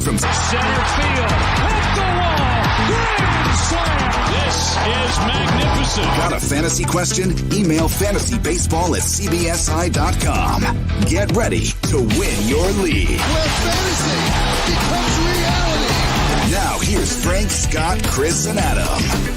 from center field, hit the wall, grand slam. This is magnificent. Got a fantasy question? Email fantasybaseball@cbsi.com. Get ready to win your league. Where fantasy becomes reality. Now here's Frank, Scott, Chris, and Adam.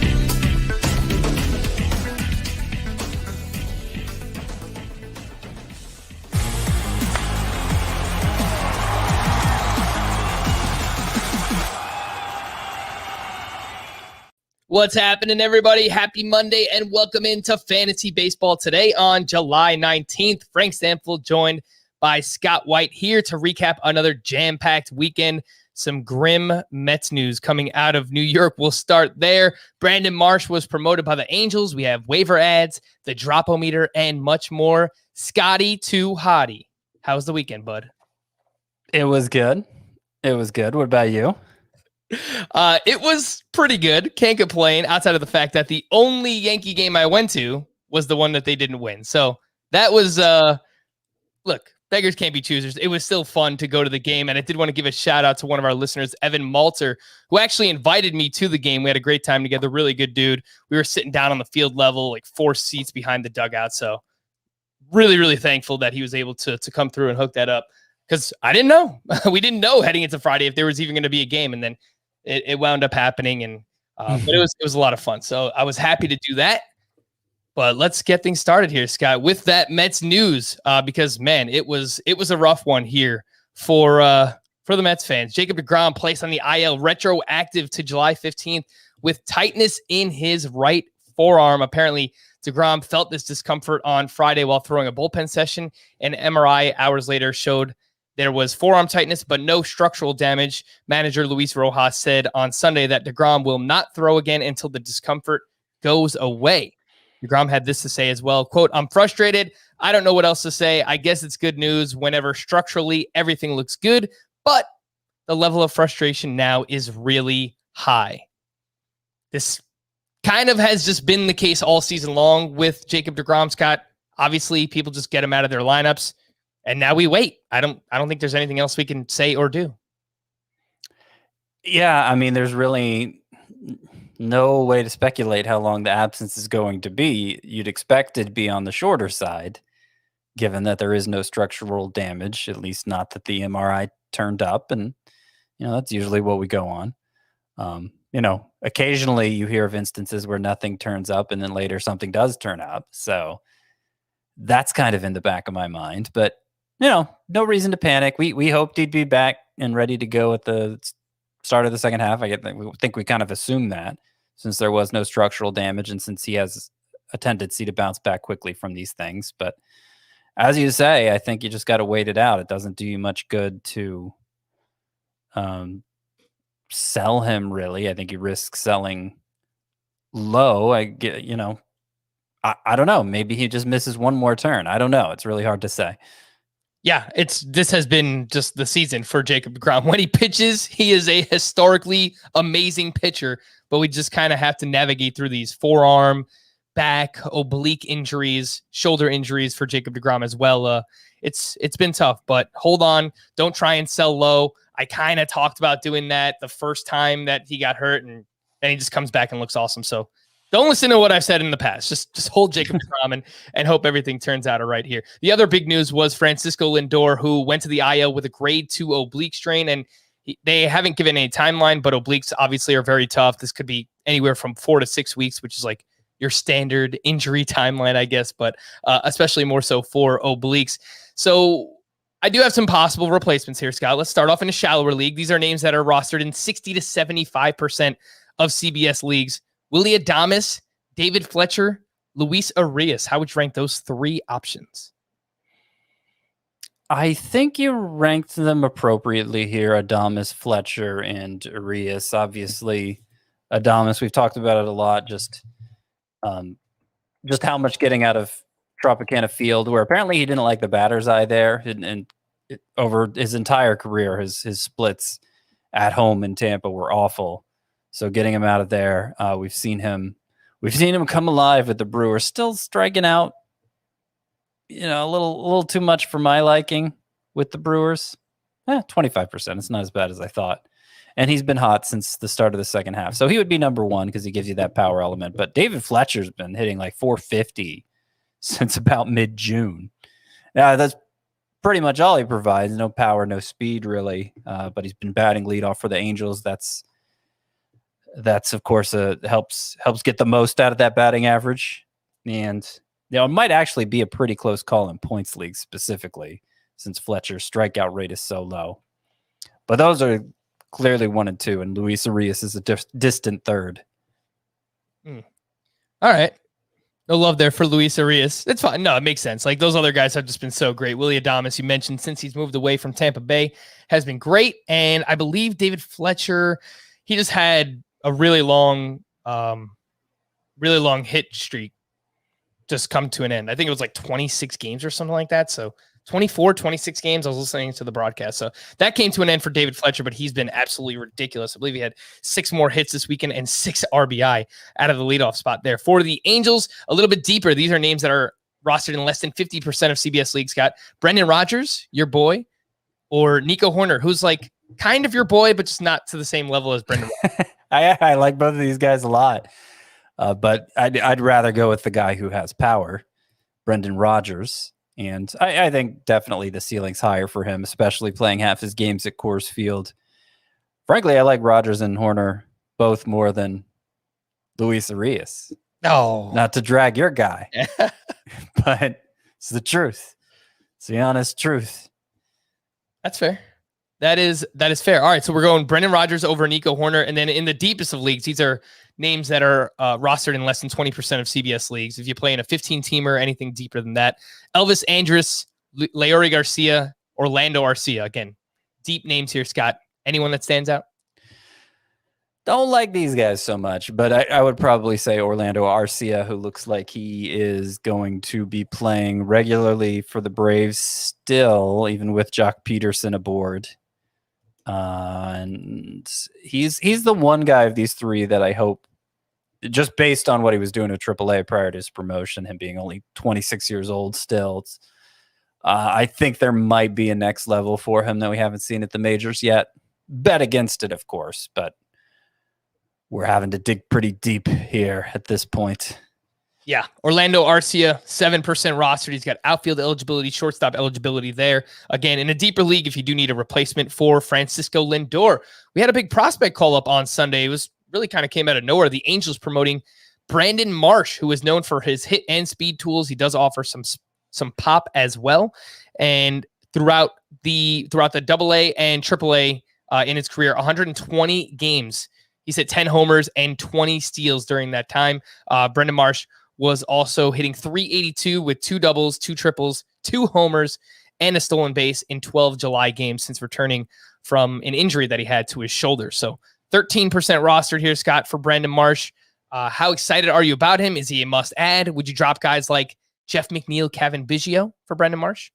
What's happening, everybody? Happy Monday and welcome into Fantasy Baseball today on July 19th. Frank Stanfield joined by Scott White here to recap another jam-packed weekend. Some grim Mets news coming out of New York. We'll start there. Brandon Marsh was promoted by the Angels. We have waiver ads, the drop-o-meter, and much more. Scotty to Hottie. How was the weekend, bud? It was good. What about you? It was pretty good. Can't complain outside of the fact that the only Yankee game I went to was the one that they didn't win. So that was, look, beggars can't be choosers. It was still fun to go to the game. And I did want to give a shout out to one of our listeners, Evan Malter, who actually invited me to the game. We had a great time together. Really good dude. We were sitting down on the field level, like 4 seats behind the dugout. So really, really thankful that he was able to come through and hook that up. Because I didn't know. We didn't know heading into Friday if there was even going to be a game. And then it wound up happening, and but it was a lot of fun. So I was happy to do that. But let's get things started here, Scott, with that Mets news, because man, it was a rough one here for the Mets fans. Jacob DeGrom placed on the IL retroactive to July 15th with tightness in his right forearm. Apparently, DeGrom felt this discomfort on Friday while throwing a bullpen session. An MRI hours later showed there was forearm tightness, but no structural damage. Manager Luis Rojas said on Sunday that DeGrom will not throw again until the discomfort goes away. DeGrom had this to say as well, quote, "I'm frustrated. I don't know what else to say. I guess it's good news whenever structurally everything looks good, but the level of frustration now is really high." This kind of has just been the case all season long with Jacob DeGrom, Scott. Obviously, people just get him out of their lineups. And now we wait. I don't think there's anything else we can say or do. Yeah, I mean, there's really no way to speculate how long the absence is going to be. You'd expect it to be on the shorter side, given that there is no structural damage, at least not that the MRI turned up. And, that's usually what we go on. Occasionally you hear of instances where nothing turns up and then later something does turn up. So that's kind of in the back of my mind. But no reason to panic. We hoped he'd be back and ready to go at the start of the second half. I think we kind of assumed that since there was no structural damage and since he has a tendency to bounce back quickly from these things. But as you say, I think you just got to wait it out. It doesn't do you much good to sell him, really. I think you risk selling low. I don't know. Maybe he just misses one more turn. I don't know. It's really hard to say. Yeah, this has been just the season for Jacob DeGrom. When he pitches, he is a historically amazing pitcher, but we just kind of have to navigate through these forearm, back, oblique injuries, shoulder injuries for Jacob DeGrom as well. It's been tough, but hold on. Don't try and sell low. I kind of talked about doing that the first time that he got hurt, and then he just comes back and looks awesome. So don't listen to what I've said in the past. Just hold Jacob DeGrom and hope everything turns out all right here. The other big news was Francisco Lindor, who went to the IL with a grade 2 oblique strain, and they haven't given a timeline, but obliques obviously are very tough. This could be anywhere from 4 to 6 weeks, which is like your standard injury timeline, I guess, but especially more so for obliques. So I do have some possible replacements here, Scott. Let's start off in a shallower league. These are names that are rostered in 60 to 75% of CBS leagues. Willy Adames, David Fletcher, Luis Arias. How would you rank those 3 options? I think you ranked them appropriately here, Adames, Fletcher, and Arias. Obviously, Adames, we've talked about it a lot, just how much getting out of Tropicana Field, where apparently he didn't like the batter's eye there, and over his entire career, his splits at home in Tampa were awful. So getting him out of there, we've seen him come alive with the Brewers, still striking out, a little too much for my liking with the Brewers. 25%. It's not as bad as I thought. And he's been hot since the start of the second half. So he would be number one because he gives you that power element. But David Fletcher's been hitting like 450 since about mid-June. Now, that's pretty much all he provides. No power, no speed, really. But he's been batting leadoff for the Angels. That's of course, helps get the most out of that batting average. And it might actually be a pretty close call in points league specifically, since Fletcher's strikeout rate is so low. But those are clearly 1 and 2, and Luis Arias is a distant third. All right. No love there for Luis Arias. It's fine. No, it makes sense. Like, those other guys have just been so great. Willy Adames, you mentioned, since he's moved away from Tampa Bay, has been great. And I believe David Fletcher, he just had a really long hit streak just come to an end. I think it was like 26 games or something like that. So 26 games. I was listening to the broadcast. So that came to an end for David Fletcher, but he's been absolutely ridiculous. I believe he had 6 more hits this weekend and 6 RBI out of the leadoff spot there. For the Angels, a little bit deeper. These are names that are rostered in less than 50% of CBS leagues. Got Brendan Rodgers, your boy, or Nico Horner, who's like kind of your boy, but just not to the same level as Brendan. I like both of these guys a lot. But I'd rather go with the guy who has power, Brendan Rodgers. And I think definitely the ceiling's higher for him, especially playing half his games at Coors Field. Frankly, I like Rodgers and Horner both more than Luis Arias. No. Not to drag your guy, but it's the truth. It's the honest truth. That's fair. That is fair. All right, so we're going Brendan Rodgers over Nico Horner, and then in the deepest of leagues, these are names that are rostered in less than 20% of CBS leagues. If you play in a 15-teamer, anything deeper than that, Elvis Andrus, Leori Garcia, Orlando Arcia. Again, deep names here, Scott. Anyone that stands out? Don't like these guys so much, but I would probably say Orlando Arcia, who looks like he is going to be playing regularly for the Braves still, even with Jock Peterson aboard. And he's the one guy of these three that I hope, just based on what he was doing at AAA prior to his promotion, him being only 26 years old still, I think there might be a next level for him that we haven't seen at the majors yet. Bet against it, of course, but we're having to dig pretty deep here at this point. Yeah. Orlando Arcia, 7% rostered. He's got outfield eligibility, shortstop eligibility there. Again, in a deeper league, if you do need a replacement for Francisco Lindor. We had a big prospect call up on Sunday. It was really kind of came out of nowhere. The Angels promoting Brandon Marsh, who is known for his hit and speed tools. He does offer some pop as well. And throughout the AA and AAA in his career, 120 games. He's hit 10 homers and 20 steals during that time. Brandon Marsh was also hitting .382 with 2 doubles, 2 triples, 2 homers, and a stolen base in 12 July games since returning from an injury that he had to his shoulder. So 13% rostered here, Scott, for Brandon Marsh. How excited are you about him? Is he a must-add? Would you drop guys like Jeff McNeil, Kevin Biggio for Brandon Marsh?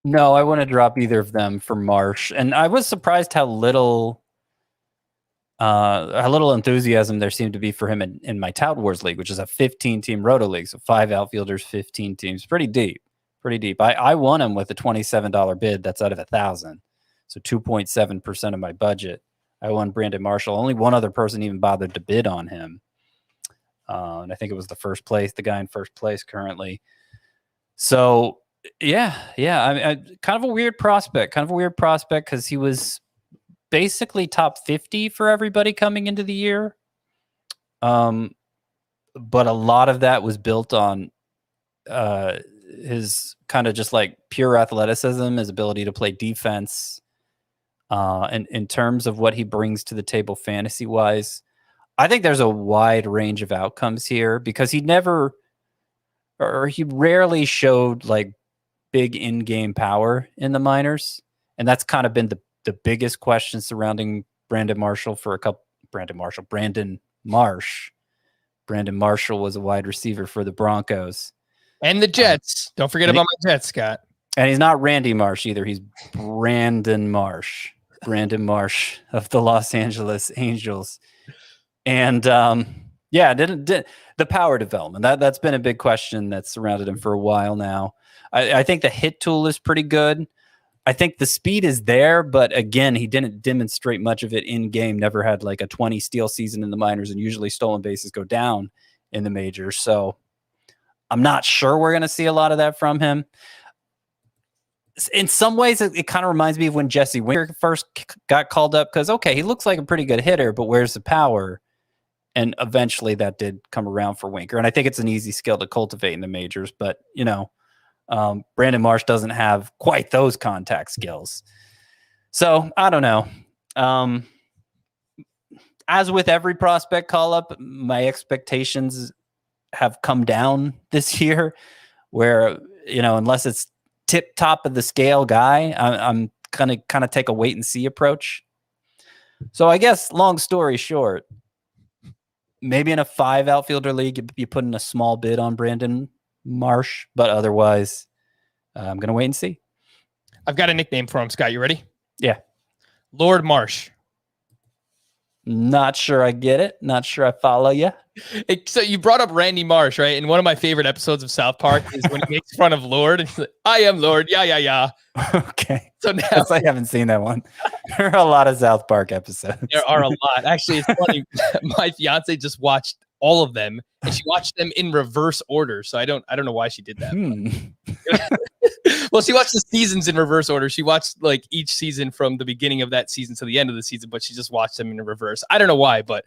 No, I wouldn't drop either of them for Marsh. And I was surprised how little enthusiasm there seemed to be for him in my Tout Wars League, which is a 15-team roto league. So 5 outfielders, 15 teams. Pretty deep. I won him with a $27 bid. That's out of 1,000. So 2.7% of my budget. I won Brandon Marshall. Only one other person even bothered to bid on him. And I think it was the guy in first place currently. So yeah. I kind of a weird prospect because he was basically top 50 for everybody coming into the year. But a lot of that was built on his kind of just like pure athleticism, his ability to play defense. And in terms of what he brings to the table fantasy wise, I think there's a wide range of outcomes here because he rarely showed like big in-game power in the minors. And that's kind of been the biggest question surrounding Brandon Marsh. Brandon Marsh. Brandon Marshall was a wide receiver for the Broncos. And the Jets. Don't forget about my Jets, Scott. And he's not Randy Marsh either. He's Brandon Marsh. Brandon Marsh of the Los Angeles Angels. And didn't the power development. That's been a big question that's surrounded him for a while now. I think the hit tool is pretty good. I think the speed is there, but again, he didn't demonstrate much of it in game. Never had like a 20 steal season in the minors, and usually stolen bases go down in the majors. So I'm not sure we're going to see a lot of that from him. In some ways, it kind of reminds me of when Jesse Winker first got called up, because, okay, he looks like a pretty good hitter, but where's the power? And eventually that did come around for Winker. And I think it's an easy skill to cultivate in the majors, but, Brandon Marsh doesn't have quite those contact skills. So I don't know. As with every prospect call up, my expectations have come down this year where, unless it's tip top of the scale guy, I'm going to kind of take a wait and see approach. So I guess long story short, maybe in a 5 outfielder league, you put in a small bid on Brandon Marsh, but otherwise, I'm going to wait and see. I've got a nickname for him, Scott. You ready? Yeah. Lord Marsh. Not sure I get it. Not sure I follow you. So you brought up Randy Marsh, right? And one of my favorite episodes of South Park is when he makes fun of Lord. And he's like, I am Lord. Yeah. Okay. So now I haven't seen that one. There are a lot of South Park episodes. There are a lot. Actually, it's funny. My fiance just watched all of them, and she watched them in reverse order. So I don't know why she did that. Well, she watched the seasons in reverse order. She watched like each season from the beginning of that season to the end of the season, but she just watched them in reverse. I don't know why, but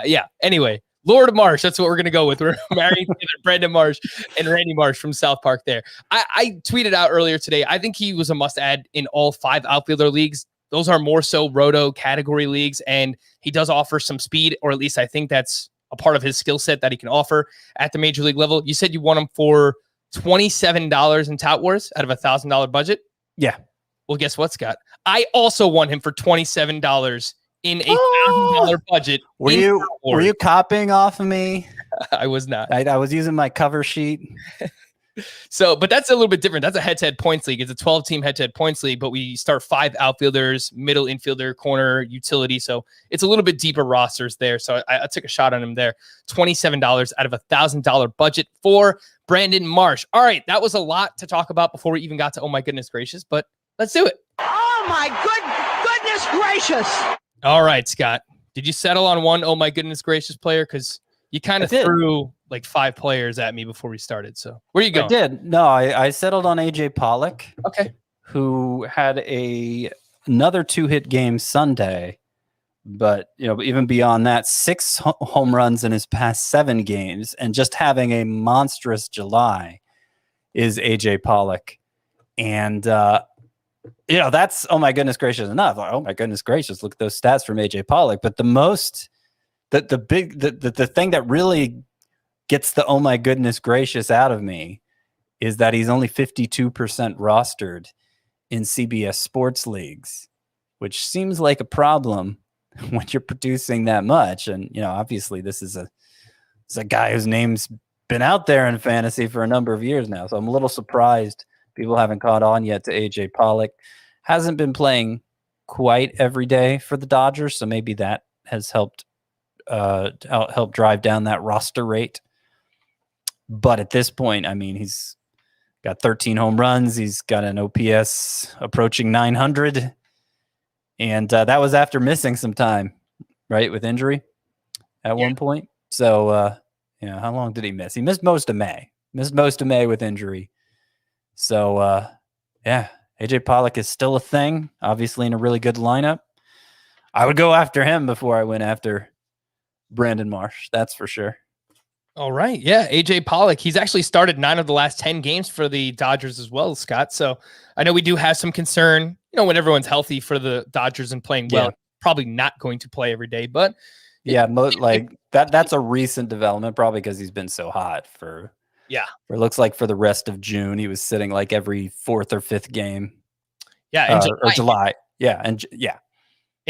yeah. Anyway, Lord Marsh, that's what we're going to go with. We're marrying Brandon Marsh and Randy Marsh from South Park there. I tweeted out earlier today, I think he was a must-add in all 5 outfielder leagues. Those are more so roto category leagues, and he does offer some speed, or at least I think that's a part of his skill set that he can offer at the major league level. You said you want him for $27 in Tout Wars out of $1,000 budget. Yeah. Well, guess what, Scott? I also want him for $27 in a $1,000 budget. Were you copying off of me? I was not. I was using my cover sheet. So, but that's a little bit different. That's a head-to-head points league. It's a 12-team head-to-head points league, but we start 5 outfielders, middle infielder, corner, utility. So it's a little bit deeper rosters there. So I took a shot on him there. $27 out of $1,000 budget for Brandon Marsh. All right, that was a lot to talk about before we even got to oh my goodness gracious, but let's do it. Oh my goodness gracious. All right, Scott. Did you settle on one oh my goodness gracious player? Because you kind of threw like 5 players at me before we started. So where are you going? I did. No, I settled on AJ Pollock. Okay. Who had another 2-hit game Sunday, but even beyond that, 6 home runs in his past 7 games, and just having a monstrous July is AJ Pollock. And that's oh my goodness gracious enough. Oh my goodness gracious, look at those stats from AJ Pollock. But the thing that really gets the oh my goodness gracious out of me is that he's only 52% rostered in CBS sports leagues, which seems like a problem when you're producing that much. And obviously this is a guy whose name's been out there in fantasy for a number of years now. So I'm a little surprised people haven't caught on yet to AJ Pollock. Hasn't been playing quite every day for the Dodgers, so maybe that has helped drive down that roster rate. But at this point, I mean, he's got 13 home runs. He's got an OPS approaching 900. And that was after missing some time, right, with injury at one point. So, how long did he miss? He missed most of May. With injury. So, AJ Pollock is still a thing, obviously in a really good lineup. I would go after him before I went after Brandon Marsh. That's for sure. All right. Yeah. AJ Pollock. He's actually started 9 of the last 10 games for the Dodgers as well, Scott. So I know we do have some concern, when everyone's healthy for the Dodgers and playing well, probably not going to play every day, but that's a recent development, probably because he's been so hot for looks like for the rest of June, he was sitting like every 4th or 5th game. Yeah. Or July. In July.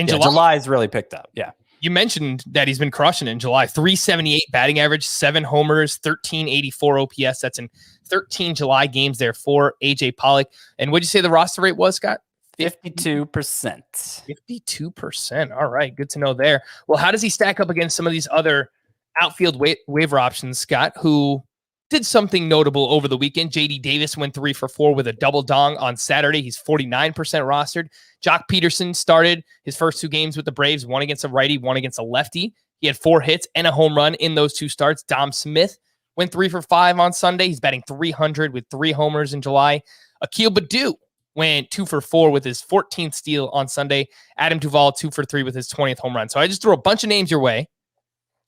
July's really picked up. Yeah. You mentioned that he's been crushing in July. 378 batting average, 7 homers, 1384 OPS. That's in 13 July games there for AJ Pollock. And what'd you say the roster rate was, Scott? 52%. 52%. All right. Good to know there. Well, how does he stack up against some of these other outfield waiver options, Scott, who did something notable over the weekend. JD Davis went 3 for 4 with a double dong on Saturday. He's 49% rostered. Jock Peterson started his first 2 games with the Braves, one against a righty, one against a lefty. He had 4 hits and a home run in those 2 starts. Dom Smith went 3 for 5 on Sunday. He's batting 300 with 3 homers in July. Akil Baddoo went 2 for 4 with his 14th steal on Sunday. Adam Duvall 2 for 3 with his 20th home run. So I just threw a bunch of names your way.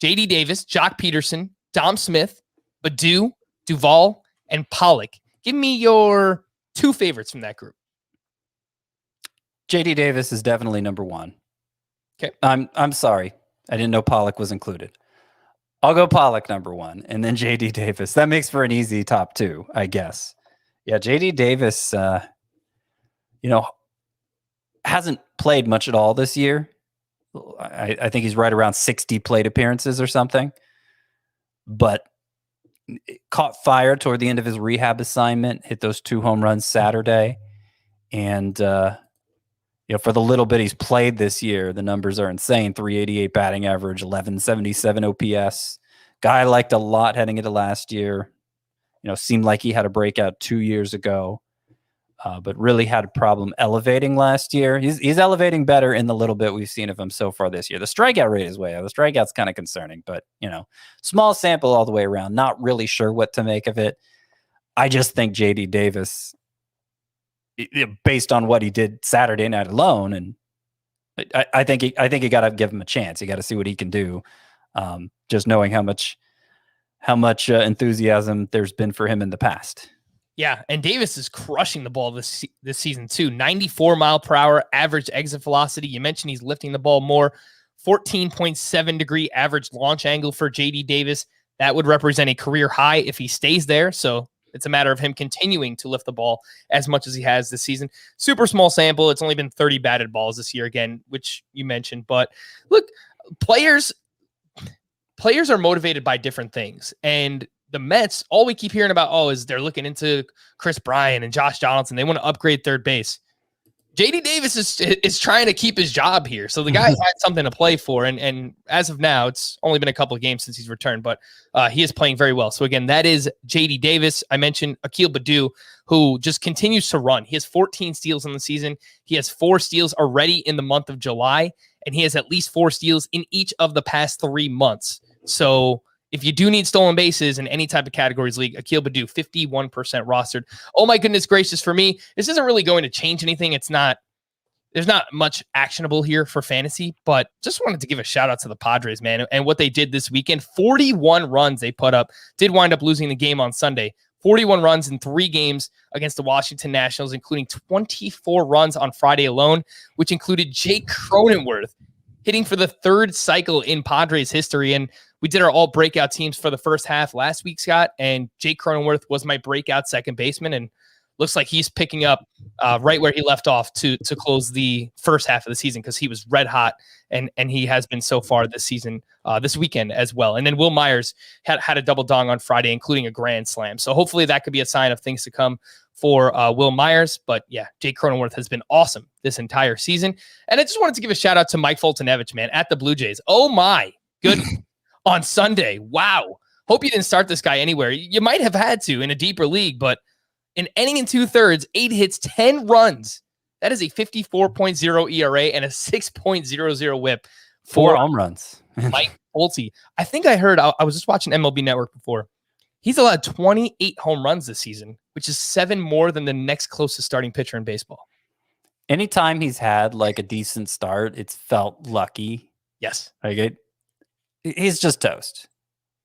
JD Davis, Jock Peterson, Dom Smith, Baddoo, Duvall, and Pollock. Give me your 2 favorites from that group. JD Davis is definitely number 1. Okay. I'm sorry. I didn't know Pollock was included. I'll go Pollock number 1 and then JD Davis. That makes for an easy top 2, I guess. Yeah, JD Davis, hasn't played much at all this year. I think he's right around 60 plate appearances or something. But caught fire toward the end of his rehab assignment, hit those 2 home runs Saturday. And, for the little bit he's played this year, the numbers are insane. 388 batting average, 1177 OPS. Guy I liked a lot heading into last year. Seemed like he had a breakout 2 years ago, but really had a problem elevating last year. He's elevating better in the little bit we've seen of him so far this year. The strikeout rate is way up. The strikeout's kind of concerning, but, small sample all the way around. Not really sure what to make of it. I just think JD Davis, based on what he did Saturday night alone, and I think you got to give him a chance. You got to see what he can do. Just knowing how much enthusiasm there's been for him in the past. Yeah, and Davis is crushing the ball this season too. 94 mile per hour average exit velocity. You mentioned he's lifting the ball more. 14.7 degree average launch angle for JD Davis. That would represent a career high if he stays there. So it's a matter of him continuing to lift the ball as much as he has this season. Super small sample. It's only been 30 batted balls this year again, which you mentioned. But look, players are motivated by different things. And the Mets, all we keep hearing about, is they're looking into Chris Bryant and Josh Donaldson. They want to upgrade third base. JD Davis is trying to keep his job here. So the guy had something to play for. And as of now, it's only been a couple of games since he's returned, but he is playing very well. So again, that is JD Davis. I mentioned Akil Baddoo, who just continues to run. He has 14 steals in the season. He has 4 steals already in the month of July, and he has at least 4 steals in each of the past 3 months. So if you do need stolen bases in any type of categories league, Akil Baddoo, 51% rostered. Oh my goodness gracious, for me, this isn't really going to change anything. There's not much actionable here for fantasy, but just wanted to give a shout out to the Padres, man, and what they did this weekend. 41 runs they put up, did wind up losing the game on Sunday. 41 runs in 3 games against the Washington Nationals, including 24 runs on Friday alone, which included Jake Cronenworth hitting for the 3rd cycle in Padres history. And we did our all breakout teams for the first half last week, Scott, and Jake Cronenworth was my breakout second baseman, and looks like he's picking up right where he left off to close the first half of the season, because he was red hot, and he has been so far this season, this weekend as well. And then Will Myers had a double dong on Friday, including a grand slam. So hopefully that could be a sign of things to come for Will Myers. But yeah, Jake Cronenworth has been awesome this entire season. And I just wanted to give a shout out to Mike Foltynewicz, man, at the Blue Jays. Oh my goodness. On Sunday. Wow. Hope you didn't start this guy anywhere. You might have had to in a deeper league, but an inning and 2/3, 8 hits, 10 runs. That is a 54.0 ERA and a 6.00 whip. 4 home runs. Mike Folty. I think I heard, I was just watching MLB Network before. He's allowed 28 home runs this season, which is 7 more than the next closest starting pitcher in baseball. Anytime he's had like a decent start, it's felt lucky. Yes. He's just toast.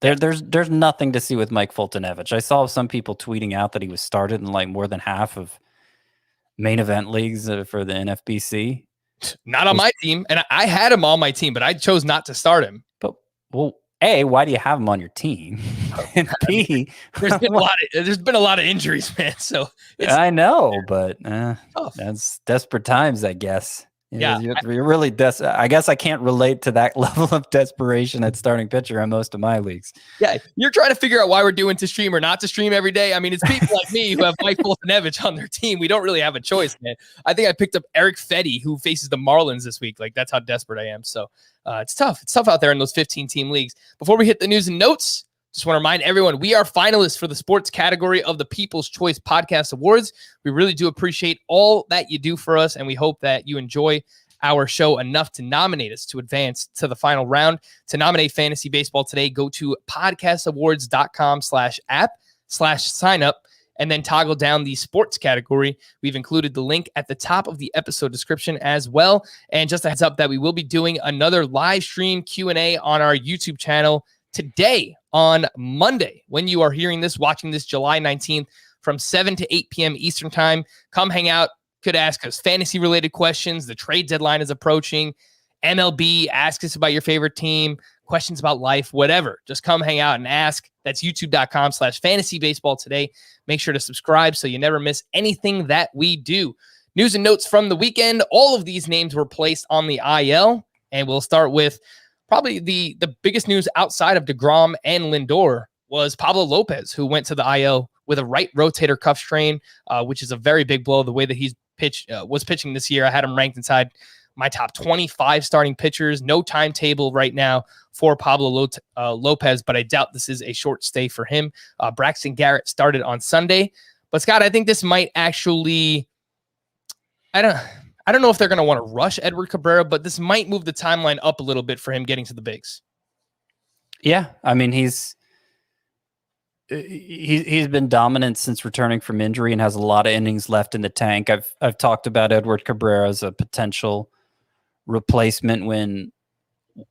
There's nothing to see with Mike Foltynewicz. I saw some people tweeting out that he was started in like more than half of main event leagues for the NFBC. Not on my team, and I had him on my team, but I chose not to start him. But A, why do you have him on your team? And B, there's been a lot of injuries, man. So I know, but that's desperate times, I guess. You're really I guess I can't relate to that level of desperation at starting pitcher in most of my leagues. Yeah, you're trying to figure out why we're doing to stream or not to stream every day. I mean, it's people like me who have Mike Foltynewicz on their team. We don't really have a choice, man. I think I picked up Eric Fetty, who faces the Marlins this week. Like, that's how desperate I am. So it's tough. It's tough out there in those 15-team leagues. Before we hit the news and notes, Just want to remind everyone, we are finalists for the sports category of the People's Choice Podcast Awards. We really do appreciate all that you do for us, and we hope that you enjoy our show enough to nominate us to advance to the final round. To nominate Fantasy Baseball today, go to podcastawards.com/app/signup, and then toggle down the sports category. We've included the link at the top of the episode description as well. And just a heads up that we will be doing another live stream Q&A on our YouTube channel today on Monday. When you are hearing this, watching this July 19th from 7 to 8 p.m. Eastern time, come hang out. Could ask us fantasy-related questions. The trade deadline is approaching. MLB, ask us about your favorite team, questions about life, whatever. Just come hang out and ask. That's youtube.com/fantasybaseball today. Make sure to subscribe so you never miss anything that we do. News and notes from the weekend. All of these names were placed on the IL, and we'll start with probably the biggest news outside of DeGrom and Lindor was Pablo Lopez, who went to the IL with a right rotator cuff strain, which is a very big blow. The way that he's was pitching this year, I had him ranked inside my top 25 starting pitchers. No timetable right now for Pablo Lopez, but I doubt this is a short stay for him. Braxton Garrett started on Sunday, but Scott, I think this might actually, I don't know if they're going to want to rush Edward Cabrera, but this might move the timeline up a little bit for him getting to the bigs. Yeah, I mean, he's been dominant since returning from injury and has a lot of innings left in the tank. I've talked about Edward Cabrera as a potential replacement when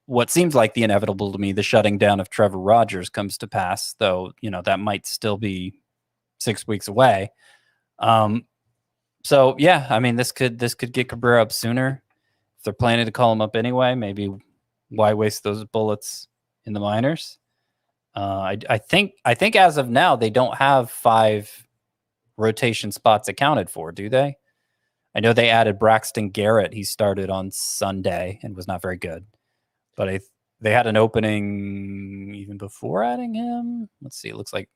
what seems like the inevitable to me, the shutting down of Trevor Rogers, comes to pass, though, that might still be 6 weeks away. So yeah, I mean, this could get Cabrera up sooner. If they're planning to call him up anyway, maybe why waste those bullets in the minors? I think as of now, they don't have 5 rotation spots accounted for, do they? I know they added Braxton Garrett. He started on Sunday and was not very good, but they had an opening even before adding him. Let's see. It looks like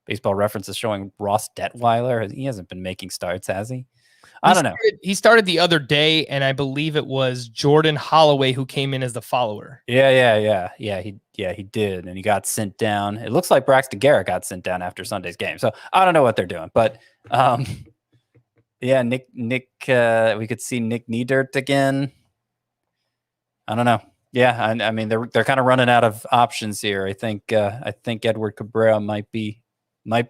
Baseball Reference is showing Ross Detweiler. He hasn't been making starts, has he? I don't know. He started the other day, and I believe it was Jordan Holloway who came in as the follower. Yeah. He did, and he got sent down. It looks like Braxton Garrett got sent down after Sunday's game. So I don't know what they're doing, but yeah, Nick. We could see Nick Niedirt again. I don't know. Yeah, I mean they're kind of running out of options here. I think Edward Cabrera might be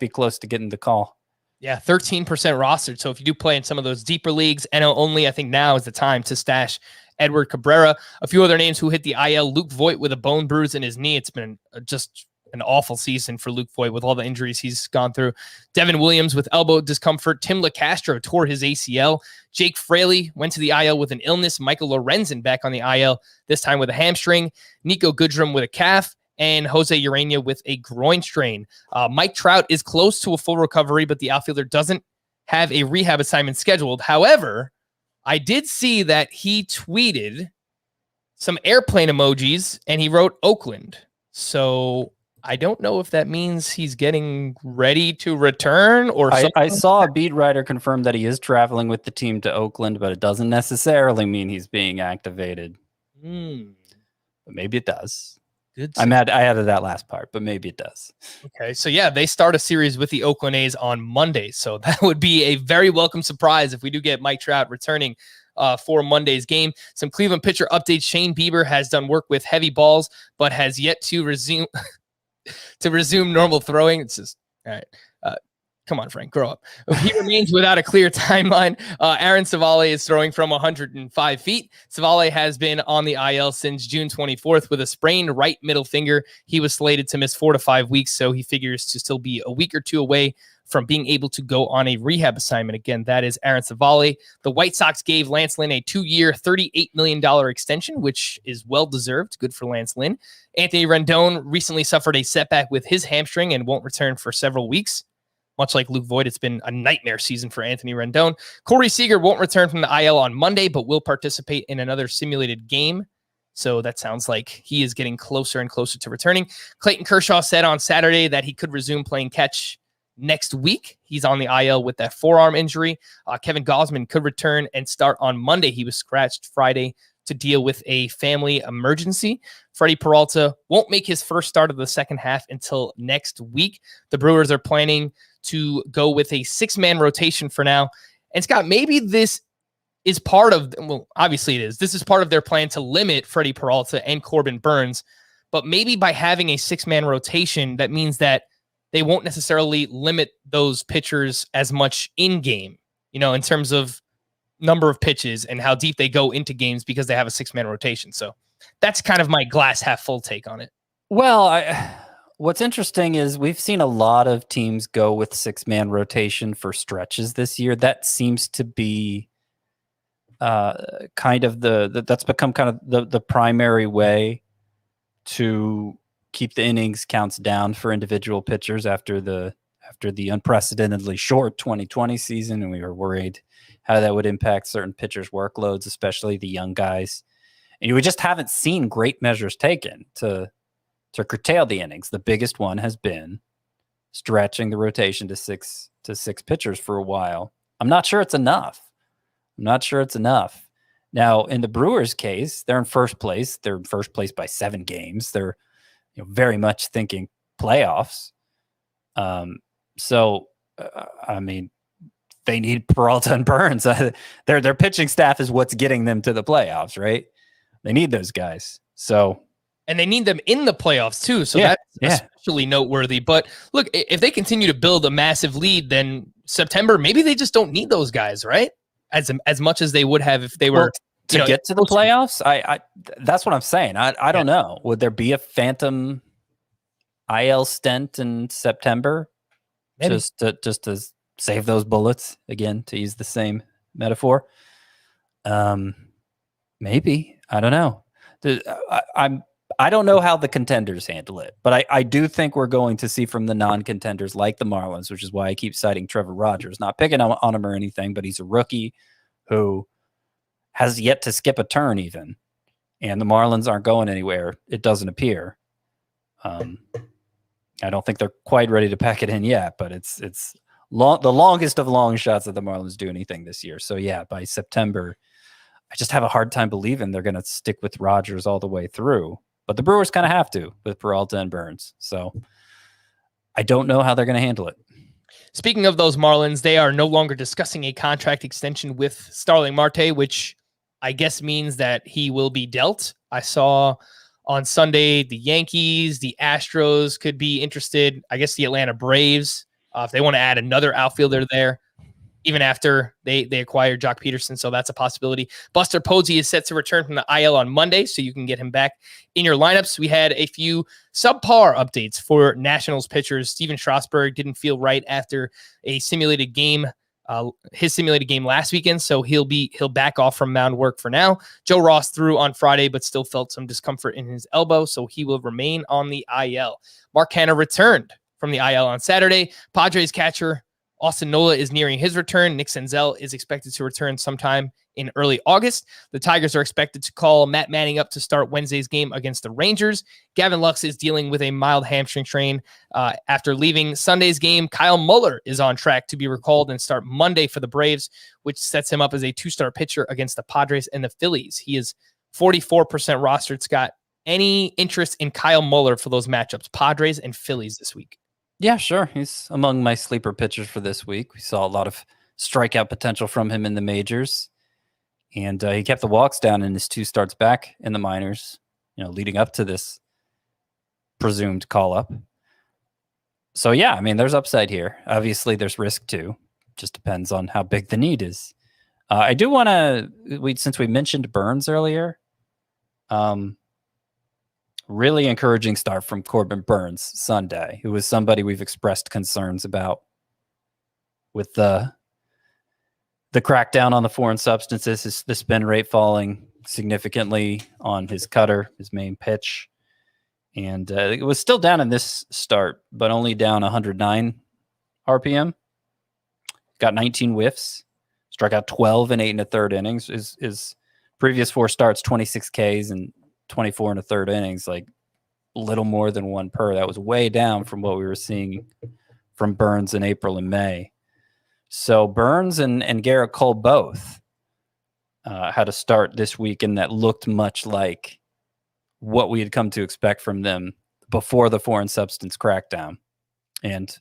close to getting the call. Yeah, 13% rostered. So if you do play in some of those deeper leagues, NL only, I think now is the time to stash Edward Cabrera. A few other names who hit the IL: Luke Voit with a bone bruise in his knee. It's been just an awful season for Luke Voit with all the injuries he's gone through. Devin Williams with elbow discomfort. Tim LeCastro tore his ACL. Jake Fraley went to the IL with an illness. Michael Lorenzen back on the IL, this time with a hamstring. Nico Goodrum with a calf. And Jose Urena with a groin strain. Mike Trout is close to a full recovery, but the outfielder doesn't have a rehab assignment scheduled. However, I did see that he tweeted some airplane emojis, and he wrote Oakland. So I don't know if that means he's getting ready to return or something. I saw a beat writer confirm that he is traveling with the team to Oakland, but it doesn't necessarily mean he's being activated. But maybe it does. Good. I added that last part, but maybe it does. Okay, so yeah, they start a series with the Oakland A's on Monday, so that would be a very welcome surprise if we do get Mike Trout returning for Monday's game. Some Cleveland pitcher updates: Shane Bieber has done work with heavy balls, but has yet to resume normal throwing. It's just all right. Come on, Frank, grow up. He remains without a clear timeline. Aaron Ceval is throwing from 105 feet. Ceval has been on the IL since June 24th with a sprained right middle finger. He was slated to miss 4 to 5 weeks, so he figures to still be a week or two away from being able to go on a rehab assignment. Again, that is Aaron Ceval. The White Sox gave Lance Lynn a 2-year, $38 million extension, which is well-deserved. Good for Lance Lynn. Anthony Rendon recently suffered a setback with his hamstring and won't return for several weeks. Much like Luke Voit, it's been a nightmare season for Anthony Rendon. Corey Seager won't return from the IL on Monday, but will participate in another simulated game. So that sounds like he is getting closer and closer to returning. Clayton Kershaw said on Saturday that he could resume playing catch next week. He's on the IL with that forearm injury. Kevin Gausman could return and start on Monday. He was scratched Friday to deal with a family emergency. Freddie Peralta won't make his first start of the second half until next week. The Brewers are planning to go with a 6-man rotation for now. And Scott, maybe this is part of, well, obviously it is. This is part of their plan to limit Freddie Peralta and Corbin Burnes. But maybe by having a 6-man rotation, that means that they won't necessarily limit those pitchers as much in game, in terms of number of pitches and how deep they go into games because they have a 6-man rotation. So that's kind of my glass half full take on it. Well, what's interesting is we've seen a lot of teams go with 6-man rotation for stretches this year. That seems to be kind of that's become kind of the primary way to keep the innings counts down for individual pitchers after the unprecedentedly short 2020 season, and we were worried how that would impact certain pitchers' workloads, especially the young guys. And we just haven't seen great measures taken to curtail the innings. The biggest one has been stretching the rotation to six pitchers for a while. I'm not sure it's enough. Now, in the Brewers' case, they're in first place. They're in first place by 7 games. They're very much thinking playoffs. I mean, they need Peralta and Burnes. Their pitching staff is what's getting them to the playoffs, right? They need those guys. And they need them in the playoffs too. So that's especially noteworthy. But look, if they continue to build a massive lead, then September, maybe they just don't need those guys, right? As much as they would have if they were to get to the playoffs. I that's what I'm saying. I don't know. Would there be a phantom IL stint in September? Maybe. Just to save those bullets again, to use the same metaphor. Maybe. I don't know. I don't know how the contenders handle it, but I do think we're going to see from the non-contenders like the Marlins, which is why I keep citing Trevor Rogers. Not picking on him or anything, but he's a rookie who has yet to skip a turn even. And the Marlins aren't going anywhere, it doesn't appear. I don't think they're quite ready to pack it in yet, but it's the longest of long shots that the Marlins do anything this year. So yeah, by September, I just have a hard time believing they're going to stick with Rogers all the way through. But the Brewers kind of have to with Peralta and Burnes. So I don't know how they're going to handle it. Speaking of those Marlins, they are no longer discussing a contract extension with Starling Marte, which I guess means that he will be dealt. I saw on Sunday the Yankees, the Astros could be interested. I guess the Atlanta Braves, if they want to add another outfielder there, even after they acquired Jock Peterson. So that's a possibility. Buster Posey is set to return from the IL on Monday, so you can get him back in your lineups. We had a few subpar updates for Nationals pitchers. Steven Strasburg didn't feel right after a simulated game, his simulated game last weekend, so he'll back off from mound work for now. Joe Ross threw on Friday, but still felt some discomfort in his elbow, so he will remain on the IL. Mark Hanna returned from the IL on Saturday. Padres catcher Austin Nola is nearing his return. Nick Senzel is expected to return sometime in early August. The Tigers are expected to call Matt Manning up to start Wednesday's game against the Rangers. Gavin Lux is dealing with a mild hamstring strain after leaving Sunday's game. Kyle Muller is on track to be recalled and start Monday for the Braves, which sets him up as a 2-star pitcher against the Padres and the Phillies. He is 44% rostered. Scott, any interest in Kyle Muller for those matchups, Padres and Phillies this week? Yeah, sure. He's among my sleeper pitchers for this week. We saw a lot of strikeout potential from him in the majors. And he kept the walks down in his 2 starts back in the minors, leading up to this presumed call-up. So, yeah, I mean, there's upside here. Obviously, there's risk, too. Just depends on how big the need is. I do want to, since we mentioned Burnes earlier, really encouraging start from Corbin Burnes Sunday, who was somebody we've expressed concerns about with the crackdown on the foreign substances, the spin rate falling significantly on his cutter, his main pitch. And it was still down in this start, but only down 109 RPM. Got 19 whiffs, struck out 12 in 8 1/3 innings. His previous 4 starts, 26 Ks and 24 1/3 innings, like a little more than 1 per. That was way down from what we were seeing from Burnes in April and May. So Burnes and Garrett Cole both had a start this weekend that looked much like what we had come to expect from them before the foreign substance crackdown. And,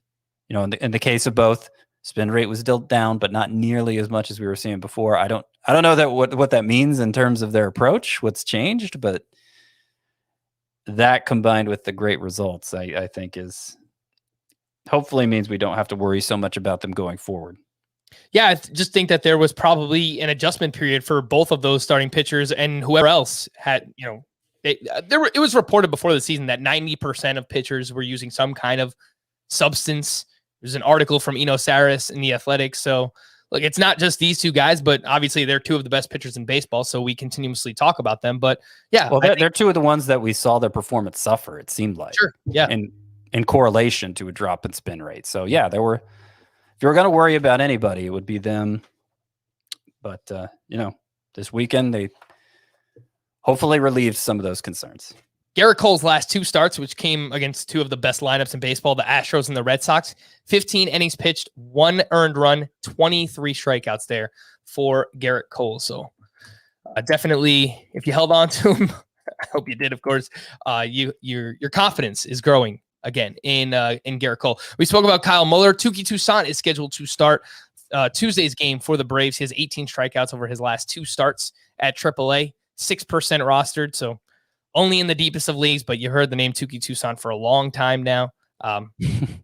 in the case of both, spin rate was still down, but not nearly as much as we were seeing before. I don't know that what that means in terms of their approach, what's changed, but that combined with the great results, I think is hopefully means we don't have to worry so much about them going forward. Yeah, I just think that there was probably an adjustment period for both of those starting pitchers and whoever else had, it was reported before the season that 90% of pitchers were using some kind of substance. There's an article from Eno Saris in The Athletic. So look, it's not just these two guys, but obviously they're two of the best pitchers in baseball. So we continuously talk about them, but yeah. Well, they're two of the ones that we saw their performance suffer. It seemed like, sure. Yeah. In correlation to a drop in spin rate. So yeah, if you were going to worry about anybody, it would be them. But, this weekend, they hopefully relieved some of those concerns. Garrett Cole's last two starts, which came against two of the best lineups in baseball, the Astros and the Red Sox, 15 innings pitched, 1 earned run, 23 strikeouts there for Garrett Cole. So definitely, if you held on to him, I hope you did, of course, your confidence is growing again in Garrett Cole. We spoke about Kyle Muller. Touki Toussaint is scheduled to start Tuesday's game for the Braves. He has 18 strikeouts over his last 2 starts at AAA, 6% rostered. So only in the deepest of leagues, but you heard the name Touki Toussaint for a long time now.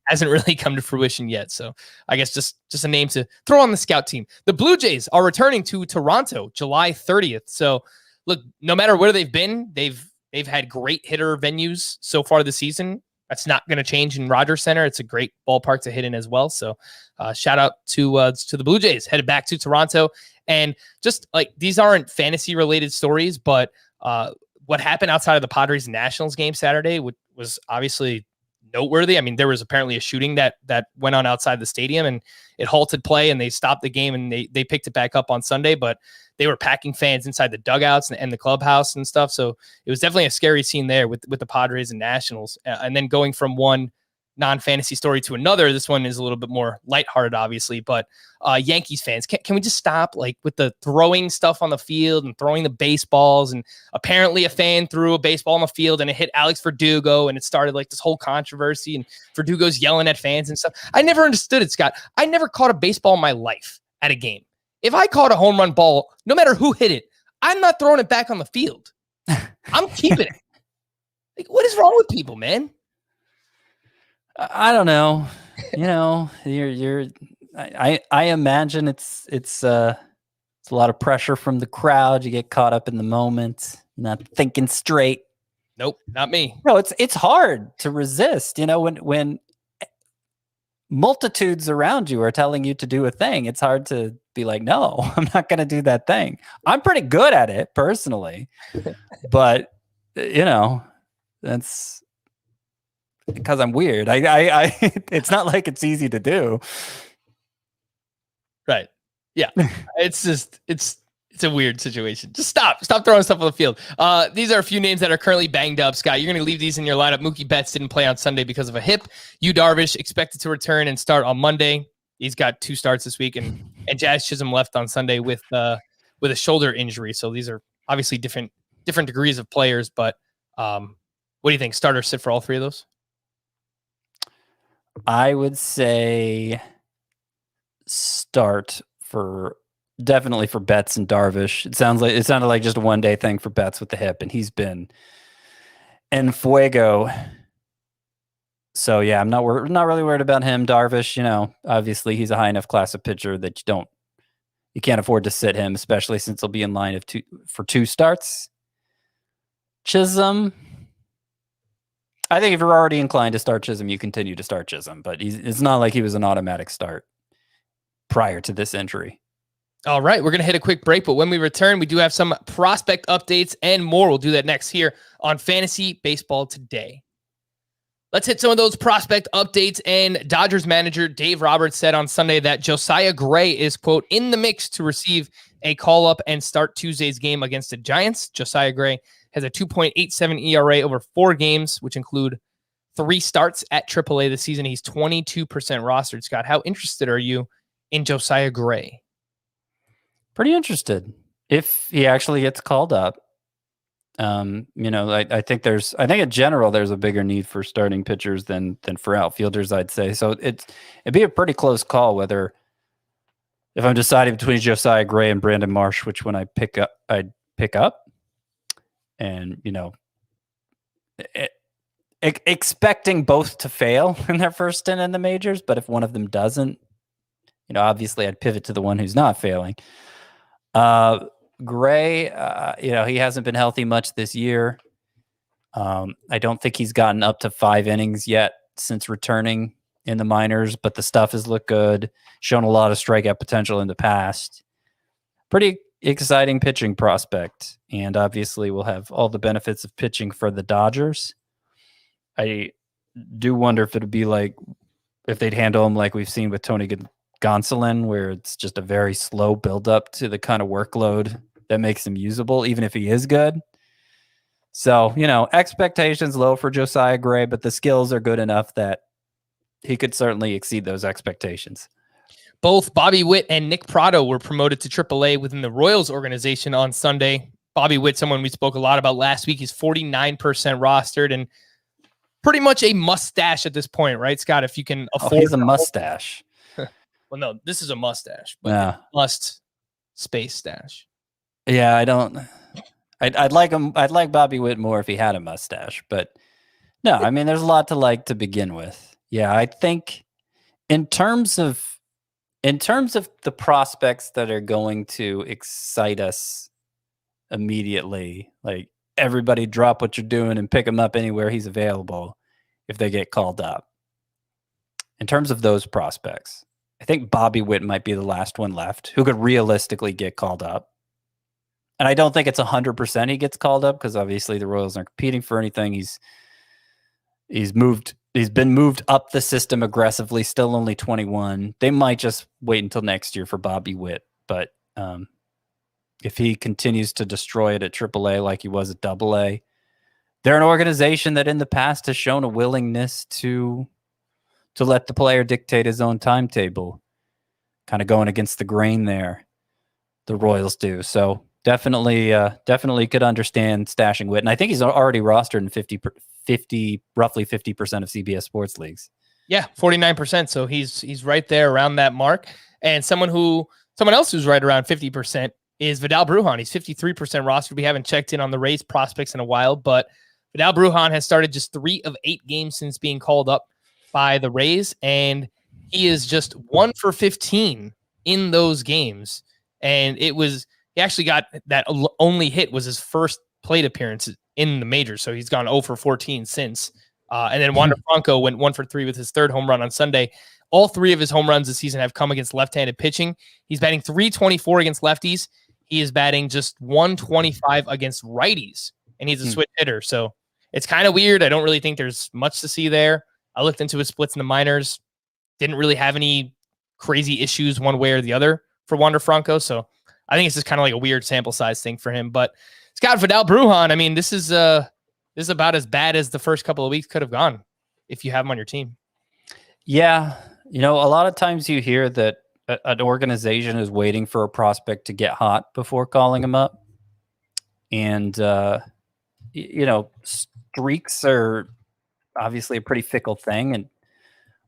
Hasn't really come to fruition yet. So I guess just a name to throw on the scout team. The Blue Jays are returning to Toronto July 30th. So look, no matter where they've been, they've had great hitter venues so far this season. That's not going to change in Rogers Center. It's a great ballpark to hit in as well. So shout out to the Blue Jays headed back to Toronto. And just like, these aren't fantasy related stories, but what happened outside of the Padres Nationals game Saturday was obviously noteworthy. I mean, there was apparently a shooting that went on outside the stadium and it halted play and they stopped the game and they picked it back up on Sunday, but they were packing fans inside the dugouts and the clubhouse and stuff. So it was definitely a scary scene there with the Padres and Nationals. And then going from one non-fantasy story to another, this one is a little bit more lighthearted, obviously, but Yankees fans, can we just stop like with the throwing stuff on the field and throwing the baseballs? And apparently a fan threw a baseball on the field and it hit Alex Verdugo and it started like this whole controversy and Verdugo's yelling at fans and stuff. I never understood it, Scott. I never caught a baseball in my life at a game. If I caught a home run ball, no matter who hit it, I'm not throwing it back on the field. I'm keeping it. Like, what is wrong with people, man? I don't know. I imagine it's a lot of pressure from the crowd. You get caught up in the moment, not thinking straight. Nope, not me. No, it's hard to resist. When multitudes around you are telling you to do a thing, it's hard to be like, no, I'm not going to do that thing. I'm pretty good at it personally, but that's because I'm weird. I it's not like it's easy to do. Right. Yeah. It's a weird situation. Just stop throwing stuff on the field. These are a few names that are currently banged up. Scott, you're going to leave these in your lineup. Mookie Betts didn't play on Sunday because of a hip. Yu Darvish expected to return and start on Monday. He's got 2 starts this week, and Jazz Chisholm left on Sunday with a shoulder injury. So these are obviously different degrees of players. But what do you think? Start or sit for all 3 of those? I would say start definitely for Betts and Darvish. It sounded like just a one-day thing for Betts with the hip, and he's been en fuego. So yeah, I'm not really worried about him. Darvish, obviously he's a high enough class of pitcher that you can't afford to sit him, especially since he'll be in line for 2 starts. Chisholm, I think if you're already inclined to start Chisholm, you continue to start Chisholm, but it's not like he was an automatic start prior to this injury. All right, we're going to hit a quick break, but when we return, we do have some prospect updates and more. We'll do that next here on Fantasy Baseball Today. Let's hit some of those prospect updates. And Dodgers manager Dave Roberts said on Sunday that Josiah Gray is, quote, in the mix to receive a call-up and start Tuesday's game against the Giants. Josiah Gray has a 2.87 ERA over 4 games, which include 3 starts at AAA this season. He's 22% rostered. Scott, how interested are you in Josiah Gray? Pretty interested. if he actually gets called up. I think in general there's a bigger need for starting pitchers than for outfielders, I'd say. So it'd be a pretty close call whether, if I'm deciding between Josiah Gray and Brandon Marsh, which one I'd pick up. And expecting both to fail in their first stint in the majors, but if one of them doesn't, obviously I'd pivot to the one who's not failing. Gray, he hasn't been healthy much this year. I don't think he's gotten up to 5 innings yet since returning in the minors, but the stuff has looked good, shown a lot of strikeout potential in the past. Pretty exciting pitching prospect, and obviously we'll have all the benefits of pitching for the Dodgers. I do wonder if it'd be like if they'd handle him like we've seen with Tony Gonsolin, where it's just a very slow buildup to the kind of workload that makes him usable, even if he is good. So, expectations low for Josiah Gray, but the skills are good enough that he could certainly exceed those expectations. Both Bobby Witt and Nick Prado were promoted to AAA within the Royals organization on Sunday. Bobby Witt, someone we spoke a lot about last week, he's 49% rostered and pretty much a mustache at this point, right, Scott? If you can afford he's a mustache. Well, no, this is a mustache, but must space stash. Yeah, I'd like him. I'd like Bobby Witt more if he had a mustache, but no, I mean, there's a lot to like to begin with. Yeah, I think in terms of the prospects that are going to excite us immediately, like everybody drop what you're doing and pick him up anywhere he's available if they get called up. In terms of those prospects, I think Bobby Witt might be the last one left who could realistically get called up. And I don't think it's 100% he gets called up because obviously the Royals aren't competing for anything. He's been moved up the system aggressively, still only 21. They might just wait until next year for Bobby Witt. But if he continues to destroy it at AAA like he was at AA, they're an organization that in the past has shown a willingness to let the player dictate his own timetable, kind of going against the grain there. The Royals do. So definitely could understand stashing Whit. And I think he's already rostered in roughly 50% of CBS sports leagues. Yeah, 49%. So he's right there around that mark. And someone else who's right around 50% is Vidal Bruhan. He's 53% rostered. We haven't checked in on the Rays prospects in a while, but Vidal Bruhan has started just 3 of 8 games since being called up by the Rays, and he is just 1 for 15 in those games. And he actually got that only hit was his first plate appearance in the majors. So he's gone 0 for 14 since. And then Juan Franco went 1 for 3 with his 3rd home run on Sunday. All 3 of his home runs this season have come against left-handed pitching. He's batting .324 against lefties. He is batting just .125 against righties, and he's a switch hitter. So it's kind of weird. I don't really think there's much to see there. I looked into his splits in the minors. Didn't really have any crazy issues one way or the other for Wander Franco. So I think it's just kind of like a weird sample size thing for him. But Scott, Vidal Bruhan, I mean, this is about as bad as the first couple of weeks could have gone if you have him on your team. Yeah. A lot of times you hear that an organization is waiting for a prospect to get hot before calling him up. And, streaks are obviously a pretty fickle thing, and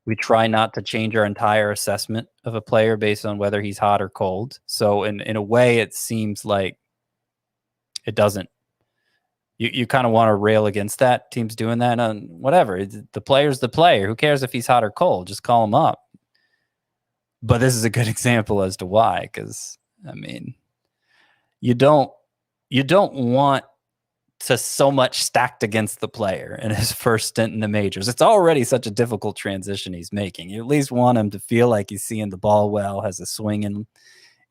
we try not to change our entire assessment of a player based on whether he's hot or cold. So in a way, it seems like it doesn't. You kind of want to rail against that. Teams doing that on whatever. The player's the player. Who cares if he's hot or cold? Just call him up. But this is a good example as to why, because I mean, you don't want to so much stacked against the player in his first stint in the majors. It's already such a difficult transition he's making. You at least want him to feel like he's seeing the ball well, has a swing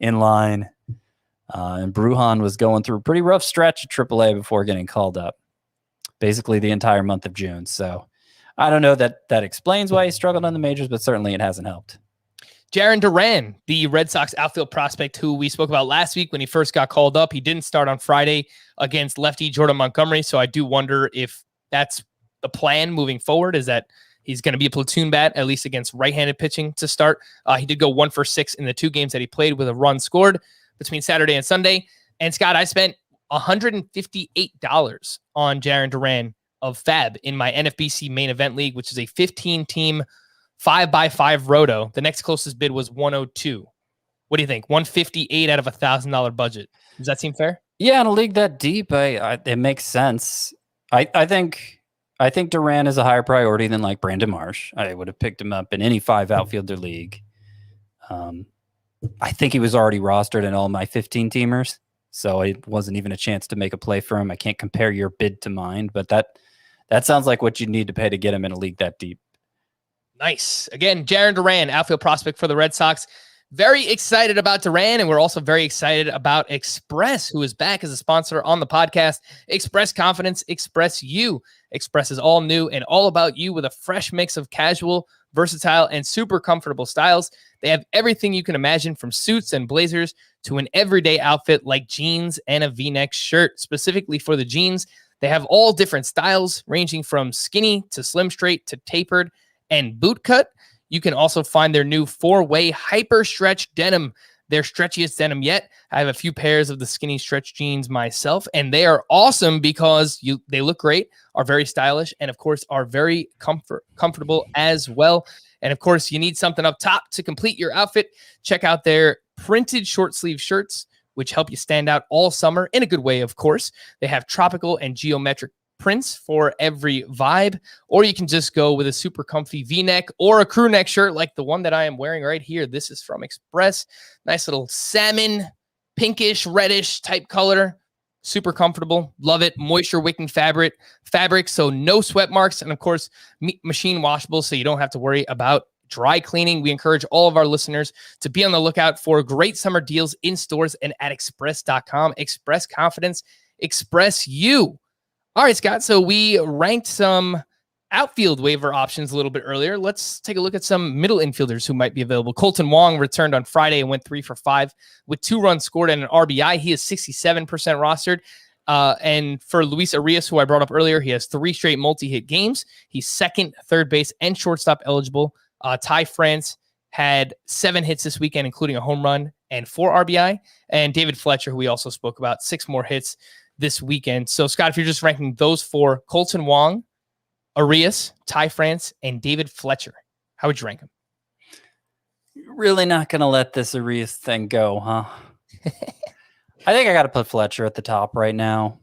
in line. And Bruhan was going through a pretty rough stretch at AAA before getting called up, basically the entire month of June. So I don't know that explains why he struggled on the majors, but certainly it hasn't helped. Jarren Duran, the Red Sox outfield prospect who we spoke about last week when he first got called up. He didn't start on Friday against lefty Jordan Montgomery, so I do wonder if that's the plan moving forward, is that he's going to be a platoon bat, at least against right-handed pitching to start. He did go 1 for 6 in the 2 games that he played with a run scored between Saturday and Sunday. And Scott, I spent $158 on Jarren Duran of Fab in my NFBC main event league, which is a 15-team 5x5 roto. The next closest bid was 102. What do you think? 158 out of $1,000 budget. Does that seem fair? Yeah, in a league that deep, it makes sense. I think Duran is a higher priority than like Brandon Marsh. I would have picked him up in any 5 outfielder league. I think he was already rostered in all my 15 teamers, so it wasn't even a chance to make a play for him. I can't compare your bid to mine, but that sounds like what you need to pay to get him in a league that deep. Nice. Again, Jarren Duran, outfield prospect for the Red Sox. Very excited about Duran, and we're also very excited about Express, who is back as a sponsor on the podcast. Express Confidence, Express You. Express is all new and all about you with a fresh mix of casual, versatile, and super comfortable styles. They have everything you can imagine, from suits and blazers to an everyday outfit like jeans and a V-neck shirt. Specifically for the jeans, they have all different styles, ranging from skinny to slim straight to tapered and boot cut. You can also find their new 4-way hyper stretch denim, their stretchiest denim yet. I have a few pairs of the skinny stretch jeans myself, and they are awesome because they look great, are very stylish, and of course are very comfortable as well. And of course, you need something up top to complete your outfit. Check out their printed short sleeve shirts, which help you stand out all summer in a good way, of course. They have tropical and geometric prints for every vibe, or you can just go with a super comfy V-neck or a crew neck shirt like the one that I am wearing right here. This is from Express. Nice little salmon, pinkish, reddish type color. Super comfortable. Love it. Moisture wicking fabric, so no sweat marks, and of course, machine washable, so you don't have to worry about dry cleaning. We encourage all of our listeners to be on the lookout for great summer deals in stores and at express.com. Express Confidence, Express You. All right, Scott, so we ranked some outfield waiver options a little bit earlier. Let's take a look at some middle infielders who might be available. Colton Wong returned on Friday and went 3 for 5 with 2 runs scored and an RBI. He is 67% rostered. And for Luis Arias, who I brought up earlier, he has 3 straight multi-hit games. He's second, third base, and shortstop eligible. Ty France had 7 hits this weekend, including a home run and 4 RBI. And David Fletcher, who we also spoke about, 6 more hits this weekend. So, Scott, if you're just ranking those 4, Colton Wong, Arias, Ty France, and David Fletcher, how would you rank them? You're really not going to let this Arias thing go, huh? I think I got to put Fletcher at the top right now.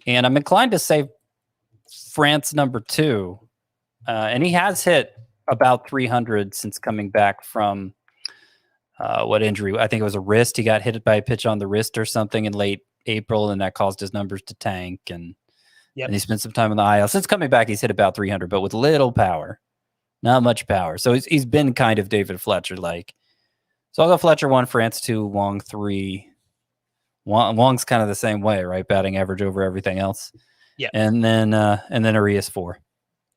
And I'm inclined to say France number 2. And he has hit about 300 since coming back from what injury? I think it was a wrist. He got hit by a pitch on the wrist or something in late April, and that caused his numbers to tank. And he spent some time on the IL. Since coming back, he's hit about 300, but with little power, not much power. So he's been kind of David Fletcher like. So I'll go Fletcher 1, France 2, Wong 3. Wong's kind of the same way, right? Batting average over everything else. Yeah, and then Arias 4.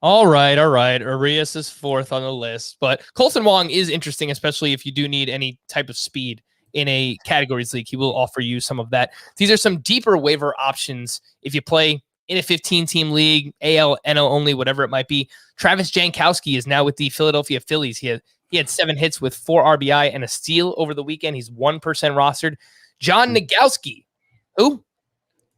All right. Arias is 4th on the list, but Colton Wong is interesting, especially if you do need any type of speed in a categories league. He will offer you some of that. These are some deeper waiver options if you play in a 15-team league, AL, NL only, whatever it might be. Travis Jankowski is now with the Philadelphia Phillies. He had 7 hits with 4 RBI and a steal over the weekend. He's 1% rostered. John Nagowski, who?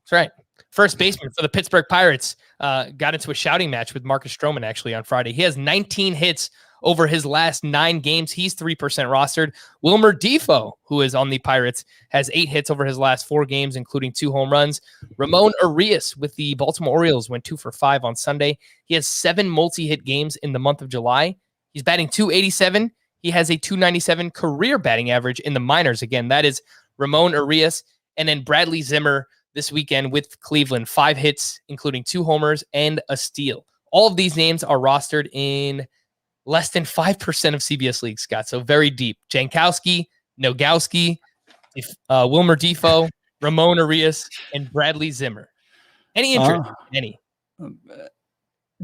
That's right. First baseman for the Pittsburgh Pirates, got into a shouting match with Marcus Stroman actually on Friday. He has 19 hits over his last 9 games. He's 3% rostered. Wilmer Defoe, who is on the Pirates, has 8 hits over his last 4 games, including 2 home runs. Ramon Arias with the Baltimore Orioles went 2 for 5 on Sunday. He has 7 multi-hit games in the month of July. He's batting .287. He has a .297 career batting average in the minors. Again, that is Ramon Arias. And then Bradley Zimmer this weekend with Cleveland, 5 hits, including 2 homers and a steal. All of these names are rostered in less than 5% of CBS leagues, Scott. So very deep. Jankowski, Nogowski, Wilmer Defoe, Ramon Arias, and Bradley Zimmer. Any interest? Any?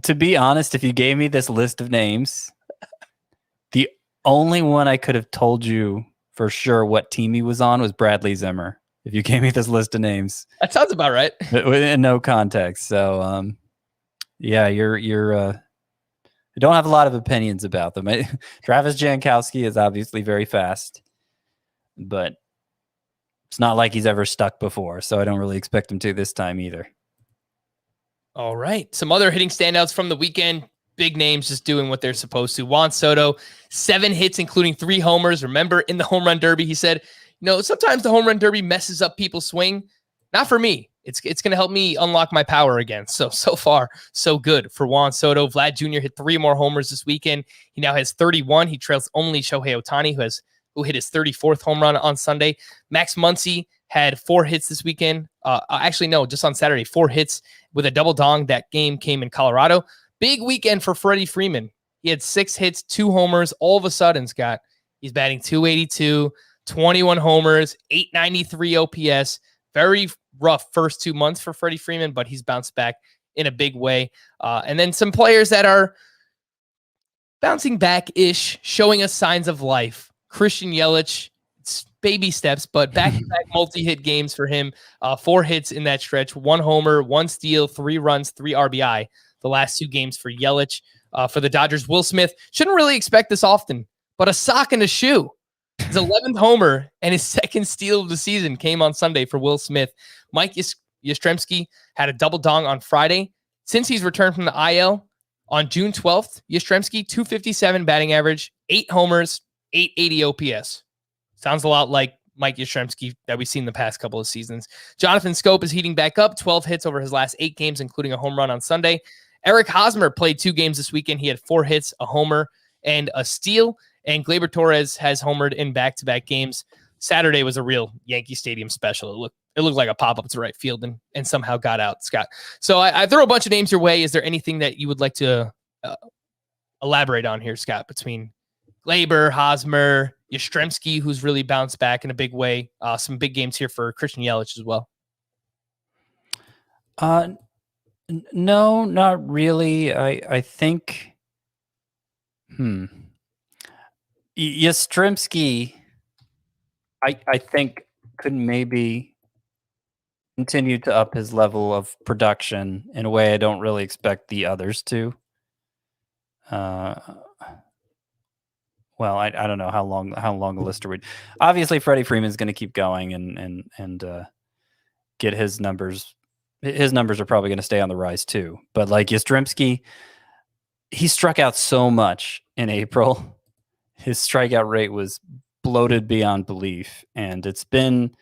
To be honest, if you gave me this list of names, the only one I could have told you for sure what team he was on was Bradley Zimmer. If you gave me this list of names, that sounds about right. In no context. So, yeah, you're. I don't have a lot of opinions about them. Travis Jankowski is obviously very fast, but It's not like he's ever stuck before, so I don't really expect him to this time either. All right. Some other hitting standouts from the weekend. Big names just doing what they're supposed to. Juan Soto, 7 hits, including 3 homers. Remember, in the home run derby, he said, sometimes the home run derby messes up people's swing. Not for me. It's going to help me unlock my power again. So far, so good for Juan Soto. Vlad Jr. hit 3 more homers this weekend. He now has 31. He trails only Shohei Ohtani, who hit his 34th home run on Sunday. Max Muncy had 4 hits this weekend. Actually, no, just on Saturday, 4 hits with a double dong. That game came in Colorado. Big weekend for Freddie Freeman. He had 6 hits, 2 homers. All of a sudden, Scott, he's batting .282, 21 homers, .893 OPS. Very rough first 2 months for Freddie Freeman, but he's bounced back in a big way. And then some players that are bouncing back-ish, showing us signs of life. Christian Yelich, it's baby steps, but back-to-back multi-hit games for him. 4 hits in that stretch, 1 homer, 1 steal, 3 runs, 3 RBI. The last 2 games for Yelich. For the Dodgers, Will Smith, shouldn't really expect this often, but a sock and a shoe. His 11th homer and his 2nd steal of the season came on Sunday for Will Smith. Mike Yastrzemski had a double dong on Friday. Since he's returned from the IL on June 12th, Yastrzemski, .257 batting average, 8 homers, .880 OPS. Sounds a lot like Mike Yastrzemski that we've seen the past couple of seasons. Jonathan Scope is heating back up, 12 hits over his last 8 games, including a home run on Sunday. Eric Hosmer played 2 games this weekend. He had 4 hits, a homer, and a steal. And Gleyber Torres has homered in back-to-back games. Saturday was a real Yankee Stadium special. It looked like a pop-up to right field and somehow got out, Scott. So I throw a bunch of names your way. Is there anything that you would like to elaborate on here, Scott, between Gleyber, Hosmer, Yastrzemski, who's really bounced back in a big way? Some big games here for Christian Yelich as well. No, not really. I think Yastrzemski, I think could maybe continue to up his level of production in a way I don't really expect the others to. Well, I don't know how long the list are. Obviously, Freddie Freeman's going to keep going and get his numbers. His numbers are probably going to stay on the rise too. But like Yastrzemski, he struck out so much in April. His strikeout rate was bloated beyond belief, and it's been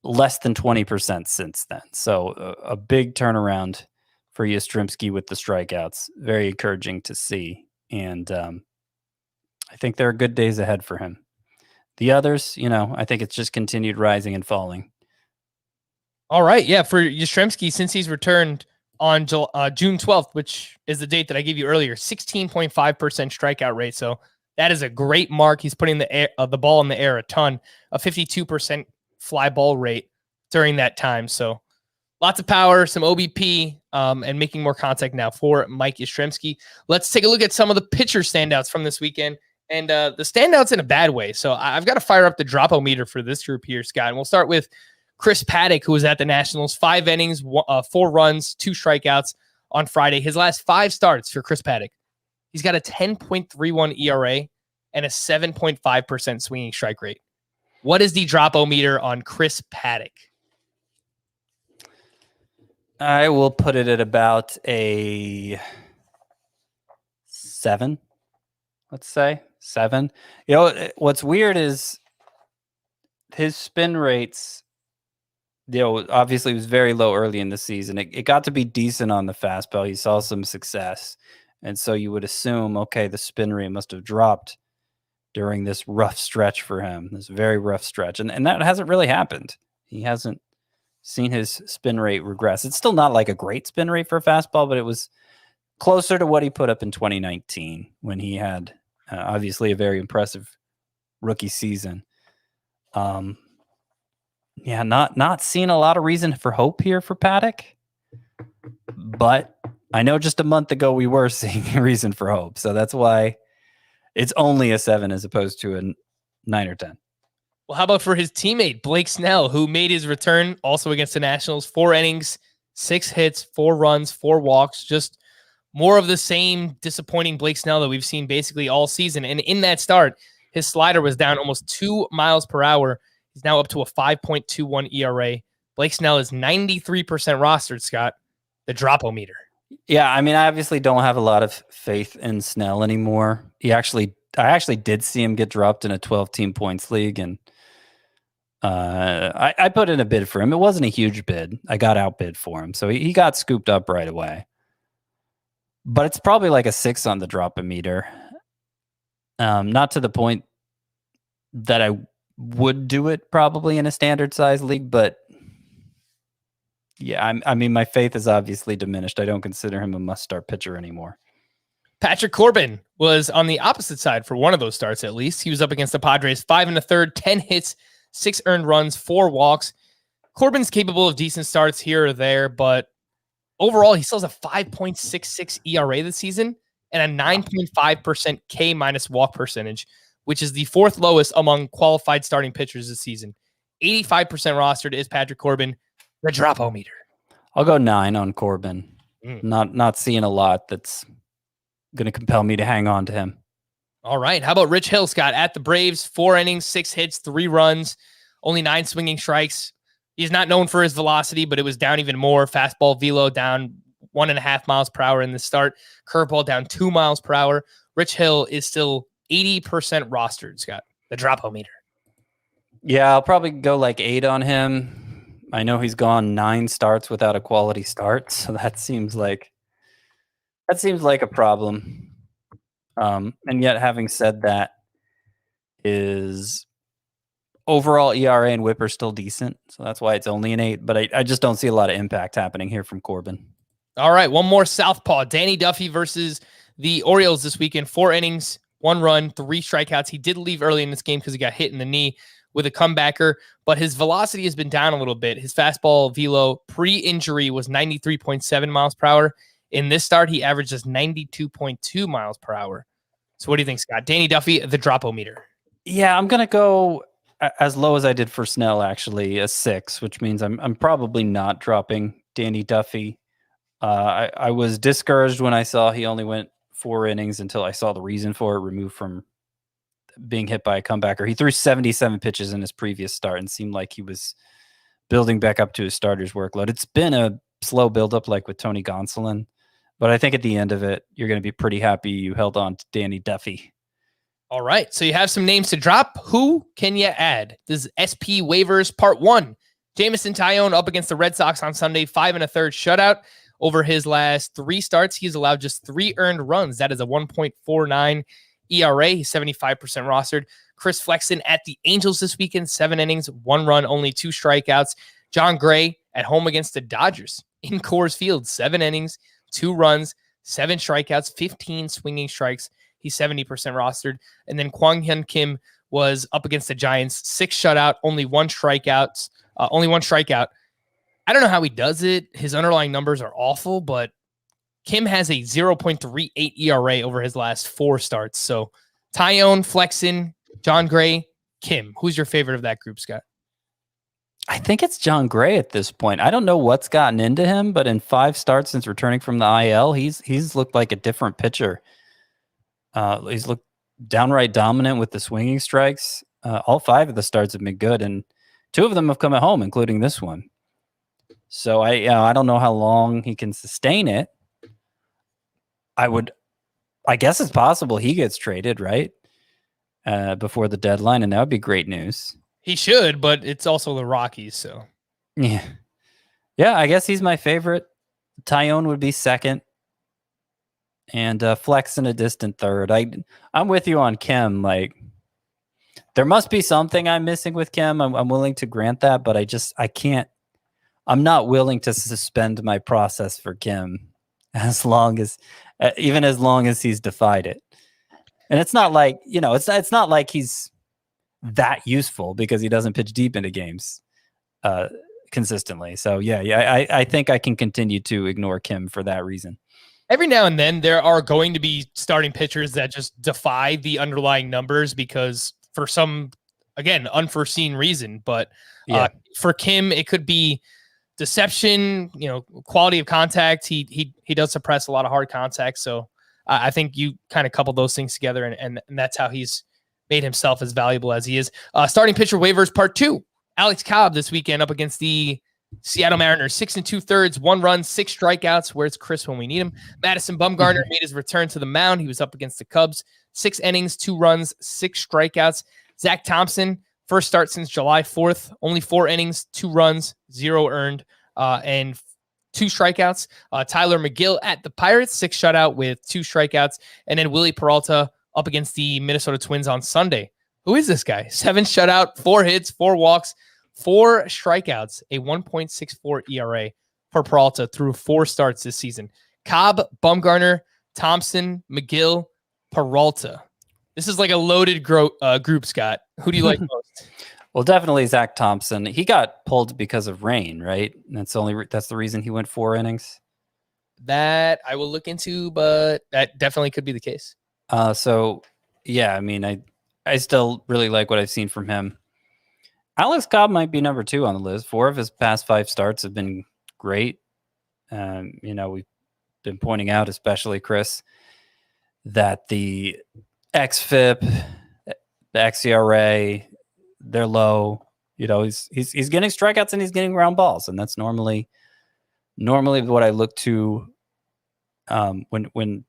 less than 20% since then. So a big turnaround for Yastrzemski with the strikeouts. Very encouraging to see. And I think there are good days ahead for him. The others, I think it's just continued rising and falling. All right. Yeah. For Yastrzemski, since he's returned on June 12th, which is the date that I gave you earlier, 16.5% strikeout rate. So that is a great mark. He's putting the ball in the air a ton, a 52% fly ball rate during that time. So lots of power, some OBP, and making more contact now for Mike Yastrzemski. Let's take a look at some of the pitcher standouts from this weekend. And the standouts in a bad way. So I've got to fire up the drop-o-meter for this group here, Scott. And we'll start with Chris Paddock, who was at the Nationals, 5 innings, 4 runs, 2 strikeouts on Friday. His last 5 starts for Chris Paddock, he's got a 10.31 ERA and a 7.5% swinging strike rate. What is the drop-o-meter on Chris Paddock? I will put it at about a 7. Let's say 7. What's weird is his spin rates. Obviously it was very low early in the season. It got to be decent on the fastball. He saw some success. And so you would assume, okay, the spin rate must have dropped during this rough stretch for him, this very rough stretch. And that hasn't really happened. He hasn't seen his spin rate regress. It's still not like a great spin rate for a fastball, but it was closer to what he put up in 2019 when he had obviously a very impressive rookie season. Yeah, not seeing a lot of reason for hope here for Paddock, but I know just a month ago we were seeing a reason for hope. So that's why it's only a 7 as opposed to a 9 or 10. Well, how about for his teammate, Blake Snell, who made his return also against the Nationals, 4 innings, 6 hits, 4 runs, 4 walks, just more of the same disappointing Blake Snell that we've seen basically all season. And in that start, his slider was down almost 2 miles per hour. He's now up to a 5.21 ERA. Blake Snell is 93% rostered, Scott. The drop-o-meter. Yeah, I mean, I obviously don't have a lot of faith in Snell anymore. I actually did see him get dropped in a 12-team points league, and I put in a bid for him. It wasn't a huge bid. I got outbid for him, so he got scooped up right away. But it's probably like a 6 on the drop-o-meter. Not to the point that I would do it probably in a standard size league, but yeah, I mean, my faith is obviously diminished. I don't consider him a must-start pitcher anymore. Patrick Corbin was on the opposite side for one of those starts, at least. He was up against the Padres, 5 1/3, 10 hits, 6 earned runs, 4 walks. Corbin's capable of decent starts here or there, but overall, he still has a 5.66 ERA this season and a 9.5% K minus walk percentage, which is the 4th lowest among qualified starting pitchers this season. 85% rostered is Patrick Corbin. The drop-o-meter. I'll go 9 on Corbin. Not seeing a lot that's going to compel me to hang on to him. All right. How about Rich Hillscott at the Braves? 4 innings, 6 hits, 3 runs, only 9 swinging strikes. He's not known for his velocity, but it was down even more. Fastball velo down 1.5 miles per hour in the start. Curveball down 2 miles per hour. Rich Hill is still 80% rostered, Scott. The drop-o-meter. Yeah, I'll probably go like 8 on him. I know he's gone 9 starts without a quality start, so that seems like a problem. And yet, having said that, his overall ERA and WHIP are still decent, so that's why it's only an 8. But I just don't see a lot of impact happening here from Corbin. All right, one more southpaw. Danny Duffy versus the Orioles this weekend. 4 innings, 1 run, 3 strikeouts. He did leave early in this game because he got hit in the knee with a comebacker, but his velocity has been down a little bit. His fastball velo pre-injury was 93.7 miles per hour. In this start, he averages 92.2 miles per hour. So what do you think, Scott? Danny Duffy, the drop-o-meter. Yeah, I'm going to go as low as I did for Snell, actually, a 6, which means I'm probably not dropping Danny Duffy. I was discouraged when I saw he only went 4 innings until I saw the reason for it, removed from being hit by a comebacker. He threw 77 pitches in his previous start and seemed like he was building back up to his starter's workload. It's been a slow buildup like with Tony Gonsolin, but I think at the end of it, you're going to be pretty happy you held on to Danny Duffy. All right, so you have some names to drop. Who can you add? This is SP Waivers Part 1. Jameson Taillon up against the Red Sox on Sunday, 5 1/3 shutout. Over his last 3 starts, he's allowed just 3 earned runs. That is a 1.49 ERA. He's 75% rostered. Chris Flexen at the Angels this weekend, 7 innings, 1 run, only 2 strikeouts. John Gray at home against the Dodgers in Coors Field, 7 innings, 2 runs, 7 strikeouts, 15 swinging strikes. He's 70% rostered. And then Kwang Hyun Kim was up against the Giants, 6 shutout, only 1 strikeout. I don't know how he does it. His underlying numbers are awful, but Kim has a 0.38 ERA over his last 4 starts. So Taillon, Flexen, John Gray, Kim. Who's your favorite of that group, Scott? I think it's John Gray at this point. I don't know what's gotten into him, but in 5 starts since returning from the IL, he's looked like a different pitcher. He's looked downright dominant with the swinging strikes. All 5 of the starts have been good, and 2 of them have come at home, including this one. So I don't know how long he can sustain it. I guess it's possible he gets traded, right? Before the deadline, and that would be great news. He should, but it's also the Rockies, so. Yeah, I guess he's my favorite. Taillon would be second. And Flex in a distant third. I'm with you on Kim. Like, there must be something I'm missing with Kim. I'm willing to grant that, but I can't. I'm not willing to suspend my process for Kim even as long as he's defied it. And it's not like, it's not like he's that useful because he doesn't pitch deep into games consistently. So I think I can continue to ignore Kim for that reason. Every now and then there are going to be starting pitchers that just defy the underlying numbers because for some, again, unforeseen reason. But for Kim, it could be deception, quality of contact. He does suppress a lot of hard contact. So I think you kind of couple those things together, and that's how he's made himself as valuable as he is. Starting pitcher waivers part 2. Alex Cobb this weekend up against the Seattle Mariners, 6 2/3, 1 run, 6 strikeouts. Where's Chris when we need him? Madison Bumgarner made his return to the mound. He was up against the Cubs, 6 innings, 2 runs, 6 strikeouts. Zach Thompson, first start since July 4th, only 4 innings, 2 runs, 0 earned, and 2 strikeouts. Tyler McGill at the Pirates, 6 shutout with 2 strikeouts. And then Willie Peralta up against the Minnesota Twins on Sunday. Who is this guy? 7 shutout, 4 hits, 4 walks, 4 strikeouts, a 1.64 ERA for Peralta through 4 starts this season. Cobb, Bumgarner, Thompson, McGill, Peralta. This is like a loaded group, Scott. Who do you like most? Well, definitely Zach Thompson. He got pulled because of rain, right? That's the reason he went 4 innings. That I will look into, but that definitely could be the case. So yeah, I mean, I still really like what I've seen from him. Alex Cobb might be number 2 on the list. 4 of his past 5 starts have been great. We've been pointing out, especially Chris, that the xFIP, the xERA, they're low. He's getting strikeouts and he's getting ground balls, and that's normally what I look to when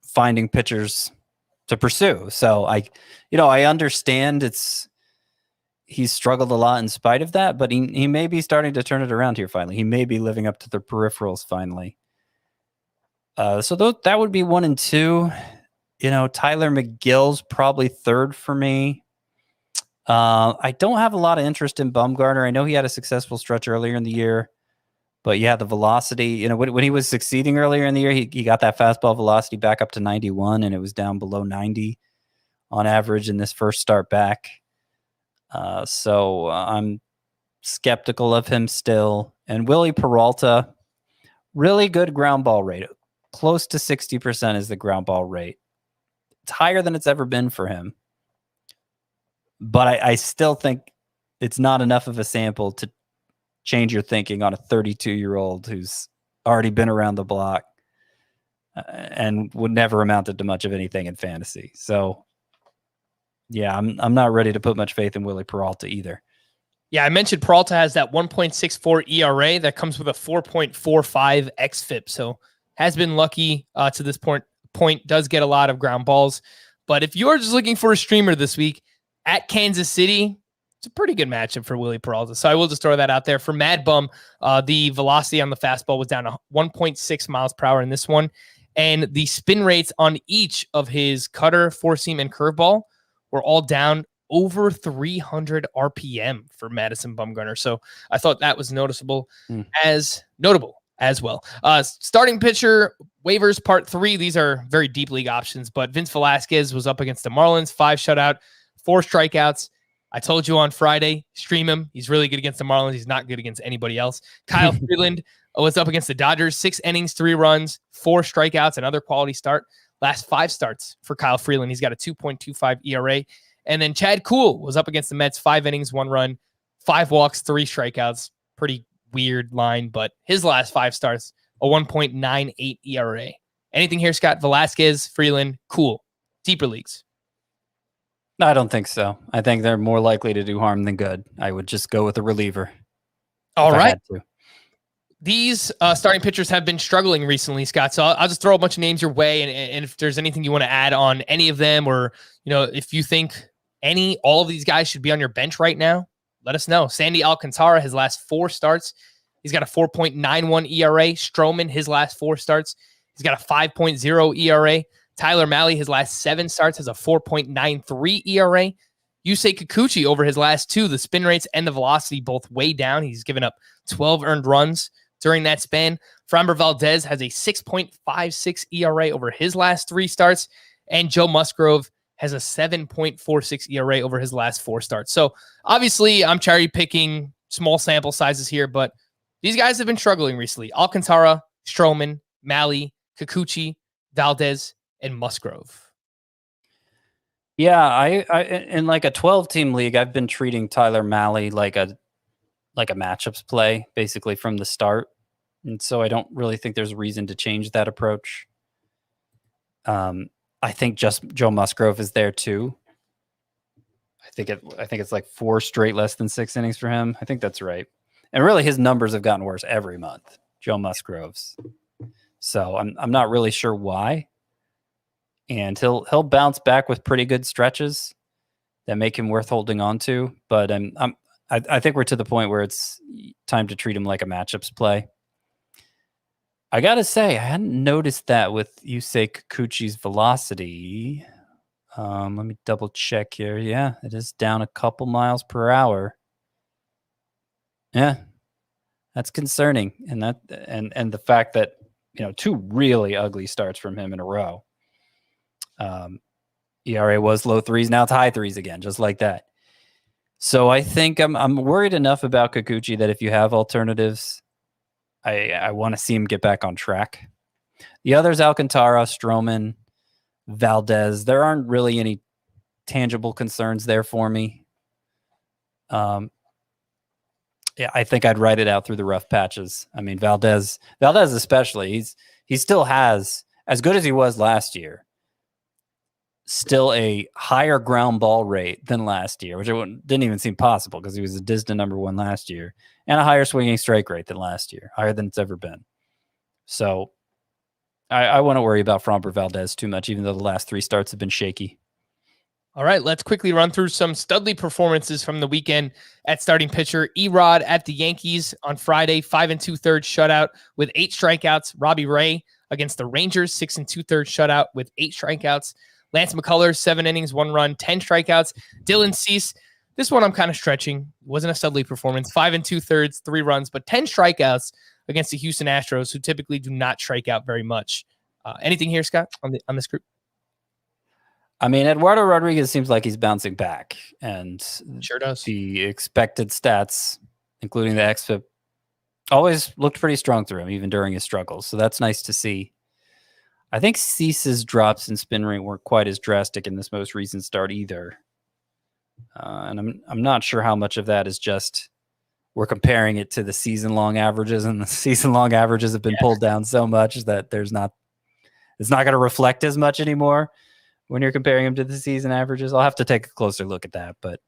finding pitchers to pursue. So I understand he's struggled a lot in spite of that, but he may be starting to turn it around here finally. He may be living up to the peripherals finally. So that would be 1 and 2. Tyler McGill's probably 3rd for me. I don't have a lot of interest in Bumgarner. I know he had a successful stretch earlier in the year, but yeah, the velocity, when he was succeeding earlier in the year, he got that fastball velocity back up to 91, and it was down below 90 on average in this first start back. So I'm skeptical of him still. And Willie Peralta, really good ground ball rate. Close to 60% is the ground ball rate. It's higher than it's ever been for him. But I still think it's not enough of a sample to change your thinking on a 32-year-old who's already been around the block and would never amounted to much of anything in fantasy. So yeah, I'm not ready to put much faith in Willie Peralta either. Yeah, I mentioned Peralta has that 1.64 ERA that comes with a 4.45 xFIP. So has been lucky to this point, does get a lot of ground balls. But if you're just looking for a streamer this week at Kansas City, it's a pretty good matchup for Willie Peralta. So I will just throw that out there. For Mad Bum, the velocity on the fastball was down to 1.6 miles per hour in this one. And the spin rates on each of his cutter, four seam, and curveball were all down over 300 RPM for Madison Bumgarner. So I thought that was notable as well. Starting pitcher waivers part 3. These are very deep league options, but Vince Velasquez was up against the Marlins, 5 shutout, 4 strikeouts. I told you on Friday, stream him. He's really good against the Marlins. He's not good against anybody else. Kyle Freeland was up against the Dodgers, 6 innings, 3 runs, 4 strikeouts, another quality start. Last 5 starts for Kyle Freeland. He's got a 2.25 ERA. And then Chad Kuhl was up against the Mets, 5 innings, 1 run, 5 walks, 3 strikeouts. Pretty weird line, but his last 5 starts, a 1.98 ERA. Anything here, Scott? Velasquez, Freeland, Kuhl. Deeper leagues. No, I don't think so. I think they're more likely to do harm than good. I would just go with a reliever. All right. These starting pitchers have been struggling recently, Scott. So I'll just throw a bunch of names your way. And if there's anything you want to add on any of them, or, if you think all of these guys should be on your bench right now, let us know. Sandy Alcantara, his last 4 starts, he's got a 4.91 ERA. Stroman, his last 4 starts, he's got a 5.0 ERA. Tyler Mahle, his last 7 starts, has a 4.93 ERA. Yusei Kikuchi, over his last 2, the spin rates and the velocity both way down. He's given up 12 earned runs during that span. Framber Valdez has a 6.56 ERA over his last 3 starts. And Joe Musgrove has a 7.46 ERA over his last 4 starts. So obviously I'm cherry picking small sample sizes here, but these guys have been struggling recently. Alcantara, Stroman, Mahle, Kikuchi, Valdez, and Musgrove. Yeah, I in like a 12-team league, I've been treating Tyler Mahle like a matchups play, basically from the start. And so I don't really think there's a reason to change that approach. I think just Joe Musgrove is there too. I think it's like 4 straight less than 6 innings for him. I think that's right. And really, his numbers have gotten worse every month. Joe Musgrove's. So I'm not really sure why. And he'll bounce back with pretty good stretches that make him worth holding on to. But I think we're to the point where it's time to treat him like a matchups play. I gotta say, I hadn't noticed that with Yusei Kikuchi's velocity. Let me double check here. Yeah, it is down a couple miles per hour. Yeah, that's concerning, and the fact that 2 really ugly starts from him in a row. ERA was low 3s, now it's high 3s again, just like that. So I think I'm worried enough about Kikuchi that if you have alternatives, I want to see him get back on track. The others, Alcantara, Stroman, Valdez, there aren't really any tangible concerns there for me. Yeah, I think I'd ride it out through the rough patches. I mean, Valdez especially, he still has, as good as he was last year, still a higher ground ball rate than last year, which didn't even seem possible because he was a distant number 1 last year, and a higher swinging strike rate than last year, higher than it's ever been. So I wouldn't worry about Framber Valdez too much, even though the last 3 starts have been shaky. All right, let's quickly run through some studly performances from the weekend at starting pitcher. Erod at the Yankees on Friday, 5 2/3 shutout with 8 strikeouts. Robbie Ray against the Rangers, 6 2/3 shutout with 8 strikeouts. Lance McCullers, 7 innings, 1 run, 10 strikeouts. Dylan Cease, this one I'm kind of stretching. Wasn't a studly performance. 5 2/3, 3 runs, but 10 strikeouts against the Houston Astros, who typically do not strike out very much. Anything here, Scott, on this group? I mean, Eduardo Rodriguez seems like he's bouncing back, and Sure does. The expected stats, including the xFIP, always looked pretty strong through him, even during his struggles. So that's nice to see. I think Cease's drops in spin rate weren't quite as drastic in this most recent start either. And I'm not sure how much of that is just we're comparing it to the season-long averages, and the season-long averages have been pulled down so much that it's not going to reflect as much anymore when you're comparing them to the season averages. I'll have to take a closer look at that, but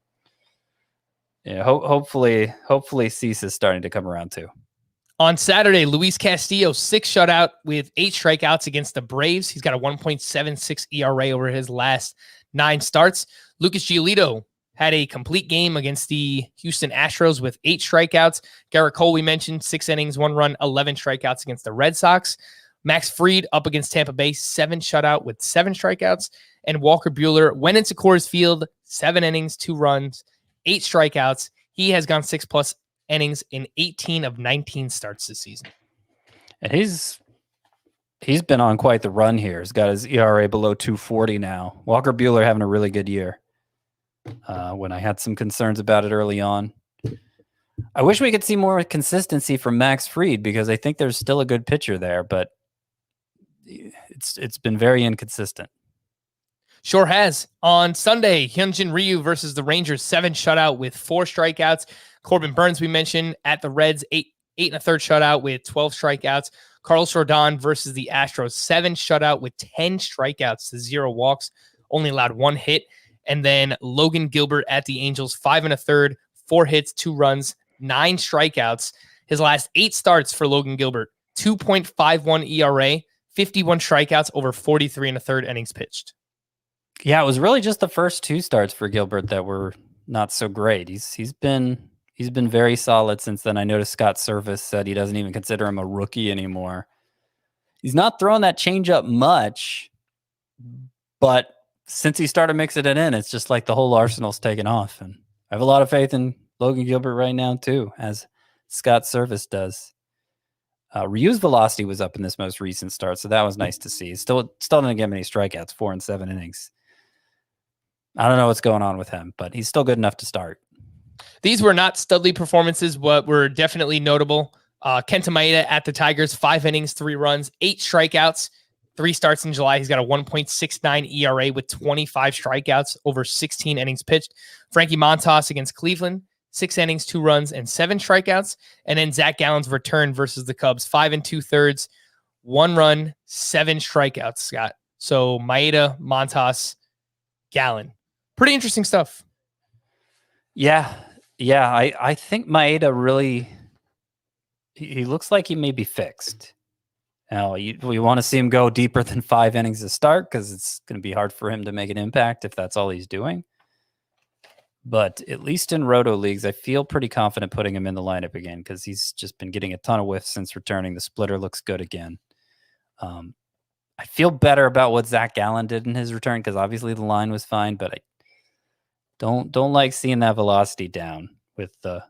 yeah, hopefully Cease is starting to come around too. On Saturday, Luis Castillo, 6 shutout with 8 strikeouts against the Braves. He's got a 1.76 ERA over his last 9 starts. Lucas Giolito had a complete game against the Houston Astros with 8 strikeouts. Garrett Cole, we mentioned, 6 innings, 1 run, 11 strikeouts against the Red Sox. Max Fried up against Tampa Bay, 7 shutout with 7 strikeouts. And Walker Buehler went into Coors Field, 7 innings, 2 runs, 8 strikeouts. He has gone 6+ innings in 18 of 19 starts this season. And he's been on quite the run here. He's got his ERA below 2.40 now. Walker Buehler having a really good year. When I had some concerns about it early on. I wish we could see more consistency from Max Fried, because I think there's still a good pitcher there, but it's been very inconsistent. Sure has. On Sunday, Hyunjin Ryu versus the Rangers, 7 shutout with 4 strikeouts. Corbin Burns, we mentioned, at the Reds, 8 1/3 shutout with 12 strikeouts. Carlos Rodon versus the Astros, 7 shutout with 10 strikeouts to 0 walks, only allowed 1 hit. And then Logan Gilbert at the Angels, 5 1/3, 4 hits, 2 runs, 9 strikeouts. His last 8 starts for Logan Gilbert, 2.51 ERA, 51 strikeouts over 43 1/3 innings pitched. Yeah, it was really just the first 2 starts for Gilbert that were not so great. He's been very solid since then. I noticed Scott Service said he doesn't even consider him a rookie anymore. He's not throwing that changeup much, but since he started mixing it in, it's just like the whole arsenal's taken off. And I have a lot of faith in Logan Gilbert right now too, as Scott Service does. Ryu's velocity was up in this most recent start, so that was nice to see. Still didn't get many strikeouts, 4 and 7 innings. I don't know what's going on with him, but he's still good enough to start. These were not studly performances, but were definitely notable. Kenta Maeda at the Tigers, 5 innings, 3 runs, 8 strikeouts, 3 starts in July. He's got a 1.69 ERA with 25 strikeouts over 16 innings pitched. Frankie Montas against Cleveland, 6 innings, 2 runs, and 7 strikeouts. And then Zach Gallen's return versus the Cubs, 5 2/3, 1 run, 7 strikeouts, Scott. So Maeda, Montas, Gallen. Pretty interesting stuff. Yeah. I think Maeda really, he looks like he may be fixed. Now, we want to see him go deeper than 5 innings to start because it's going to be hard for him to make an impact if that's all he's doing. But at least in roto leagues, I feel pretty confident putting him in the lineup again because he's just been getting a ton of whiffs since returning. The splitter looks good again. I feel better about what Zach Gallen did in his return because obviously the line was fine, but I don't like seeing that velocity down with the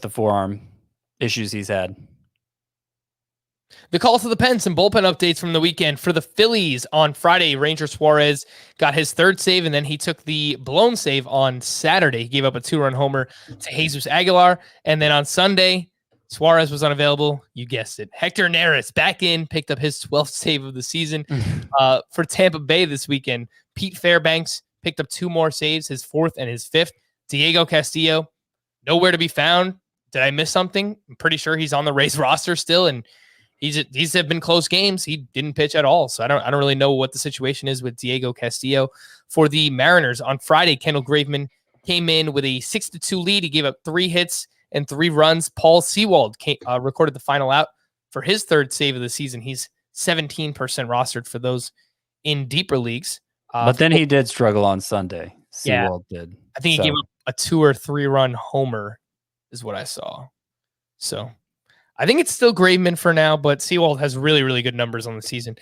forearm issues he's had. The call to the pen, some bullpen updates from the weekend. For the Phillies on Friday, Ranger Suarez got his third save, and then he took the blown save on Saturday. He gave up a 2-run homer to Jesus Aguilar. And then on Sunday, Suarez was unavailable. You guessed it. Hector Neris back in, picked up his 12th save of the season. For Tampa Bay this weekend, Pete Fairbanks picked up 2 more saves, his 4th and his 5th. Diego Castillo, nowhere to be found. Did I miss something? I'm pretty sure he's on the Rays roster still, and these have been close games. He didn't pitch at all, so I don't really know what the situation is with Diego Castillo. For the Mariners on Friday, Kendall Graveman came in with a 6-2 lead. He gave up 3 hits and 3 runs. Paul Sewald recorded the final out for his 3rd save of the season. He's 17% rostered for those in deeper leagues. But then he did struggle on Sunday. Sewald did. I think he gave up a 2 or 3 run homer is what I saw. So I think it's still Graveman for now, but Sewald has really, really good numbers on the season.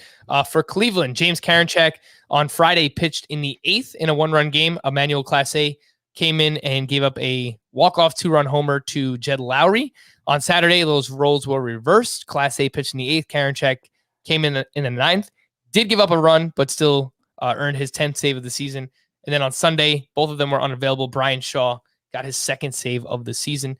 For Cleveland, James Karinchak on Friday pitched in the 8th in a 1-run game. Emmanuel Clase came in and gave up a walk-off 2-run homer to Jed Lowry. On Saturday, those roles were reversed. Clase pitched in the 8th. Karinchak came in the 9th. Did give up a run, but still earned his 10th save of the season. And then on Sunday, both of them were unavailable. Brian Shaw got his 2nd save of the season.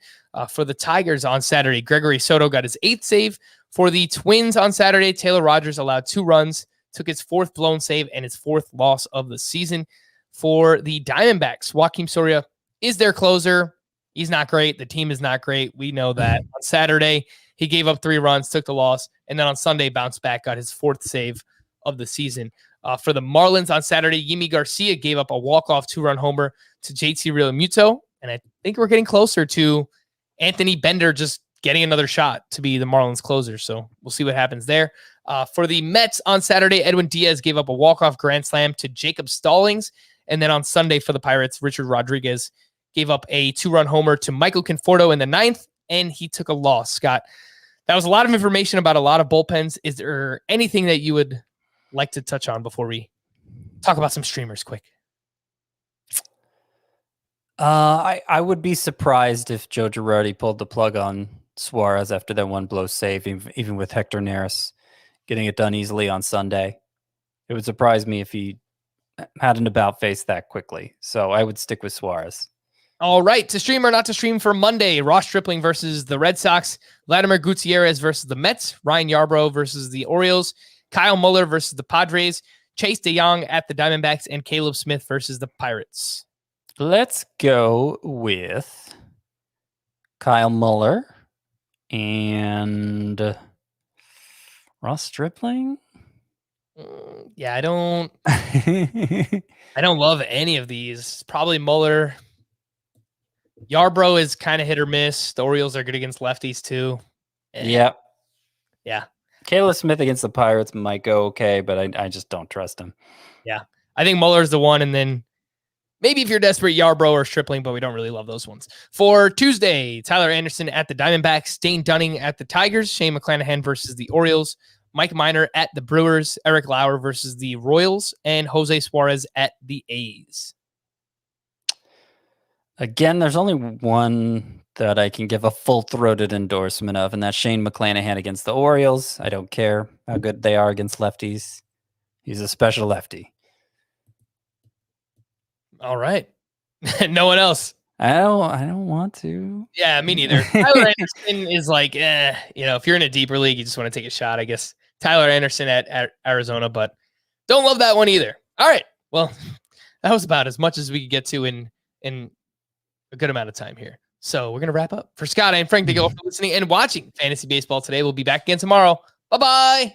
For the Tigers on Saturday, Gregory Soto got his 8th save. For the Twins on Saturday, Taylor Rogers allowed 2 runs, took his 4th blown save and his 4th loss of the season. For the Diamondbacks, Joaquim Soria is their closer. He's not great. The team is not great. We know that. On Saturday, he gave up 3 runs, took the loss, and then on Sunday, bounced back, got his 4th save of the season. For the Marlins on Saturday, Yimi Garcia gave up a walk-off 2-run homer to JT Realmuto, and I think we're getting closer to Anthony Bender just getting another shot to be the Marlins closer. So we'll see what happens there. For the Mets on Saturday, Edwin Diaz gave up a walk-off grand slam to Jacob Stallings. And then on Sunday for the Pirates, Richard Rodriguez gave up a 2-run homer to Michael Conforto in the 9th, and he took a loss. Scott, that was a lot of information about a lot of bullpens. Is there anything that you would like to touch on before we talk about some streamers quick? I would be surprised if Joe Girardi pulled the plug on Suarez after that 1 blow save, even with Hector Neris getting it done easily on Sunday. It would surprise me if he had an about face that quickly. So I would stick with Suarez. All right, to stream or not to stream for Monday, Ross Stripling versus the Red Sox, Vladimir Gutierrez versus the Mets, Ryan Yarbrough versus the Orioles, Kyle Muller versus the Padres, Chase DeYoung at the Diamondbacks, and Caleb Smith versus the Pirates. Let's go with Kyle Muller and Ross Stripling. Yeah, I don't love any of these. Probably Muller. Yarbrough is kind of hit or miss. The Orioles are good against lefties too. Yep. Yeah. Caleb Smith against the Pirates might go okay, but I just don't trust him. Yeah. I think Muller's the one, and then maybe if you're desperate, Yarbrough or Stripling, but we don't really love those ones. For Tuesday, Tyler Anderson at the Diamondbacks, Dane Dunning at the Tigers, Shane McClanahan versus the Orioles, Mike Minor at the Brewers, Eric Lauer versus the Royals, and Jose Suarez at the A's. Again, there's only one that I can give a full-throated endorsement of, and that's Shane McClanahan against the Orioles. I don't care how good they are against lefties. He's a special lefty. All right. No one else. I don't want to. Yeah, me neither. Tyler Anderson is like, if you're in a deeper league, you just want to take a shot, I guess. Tyler Anderson at Arizona, but don't love that one either. All right. Well, that was about as much as we could get to in a good amount of time here. So we're going to wrap up. For Scott and Frank, thank you all for listening and watching Fantasy Baseball today. We'll be back again tomorrow. Bye-bye.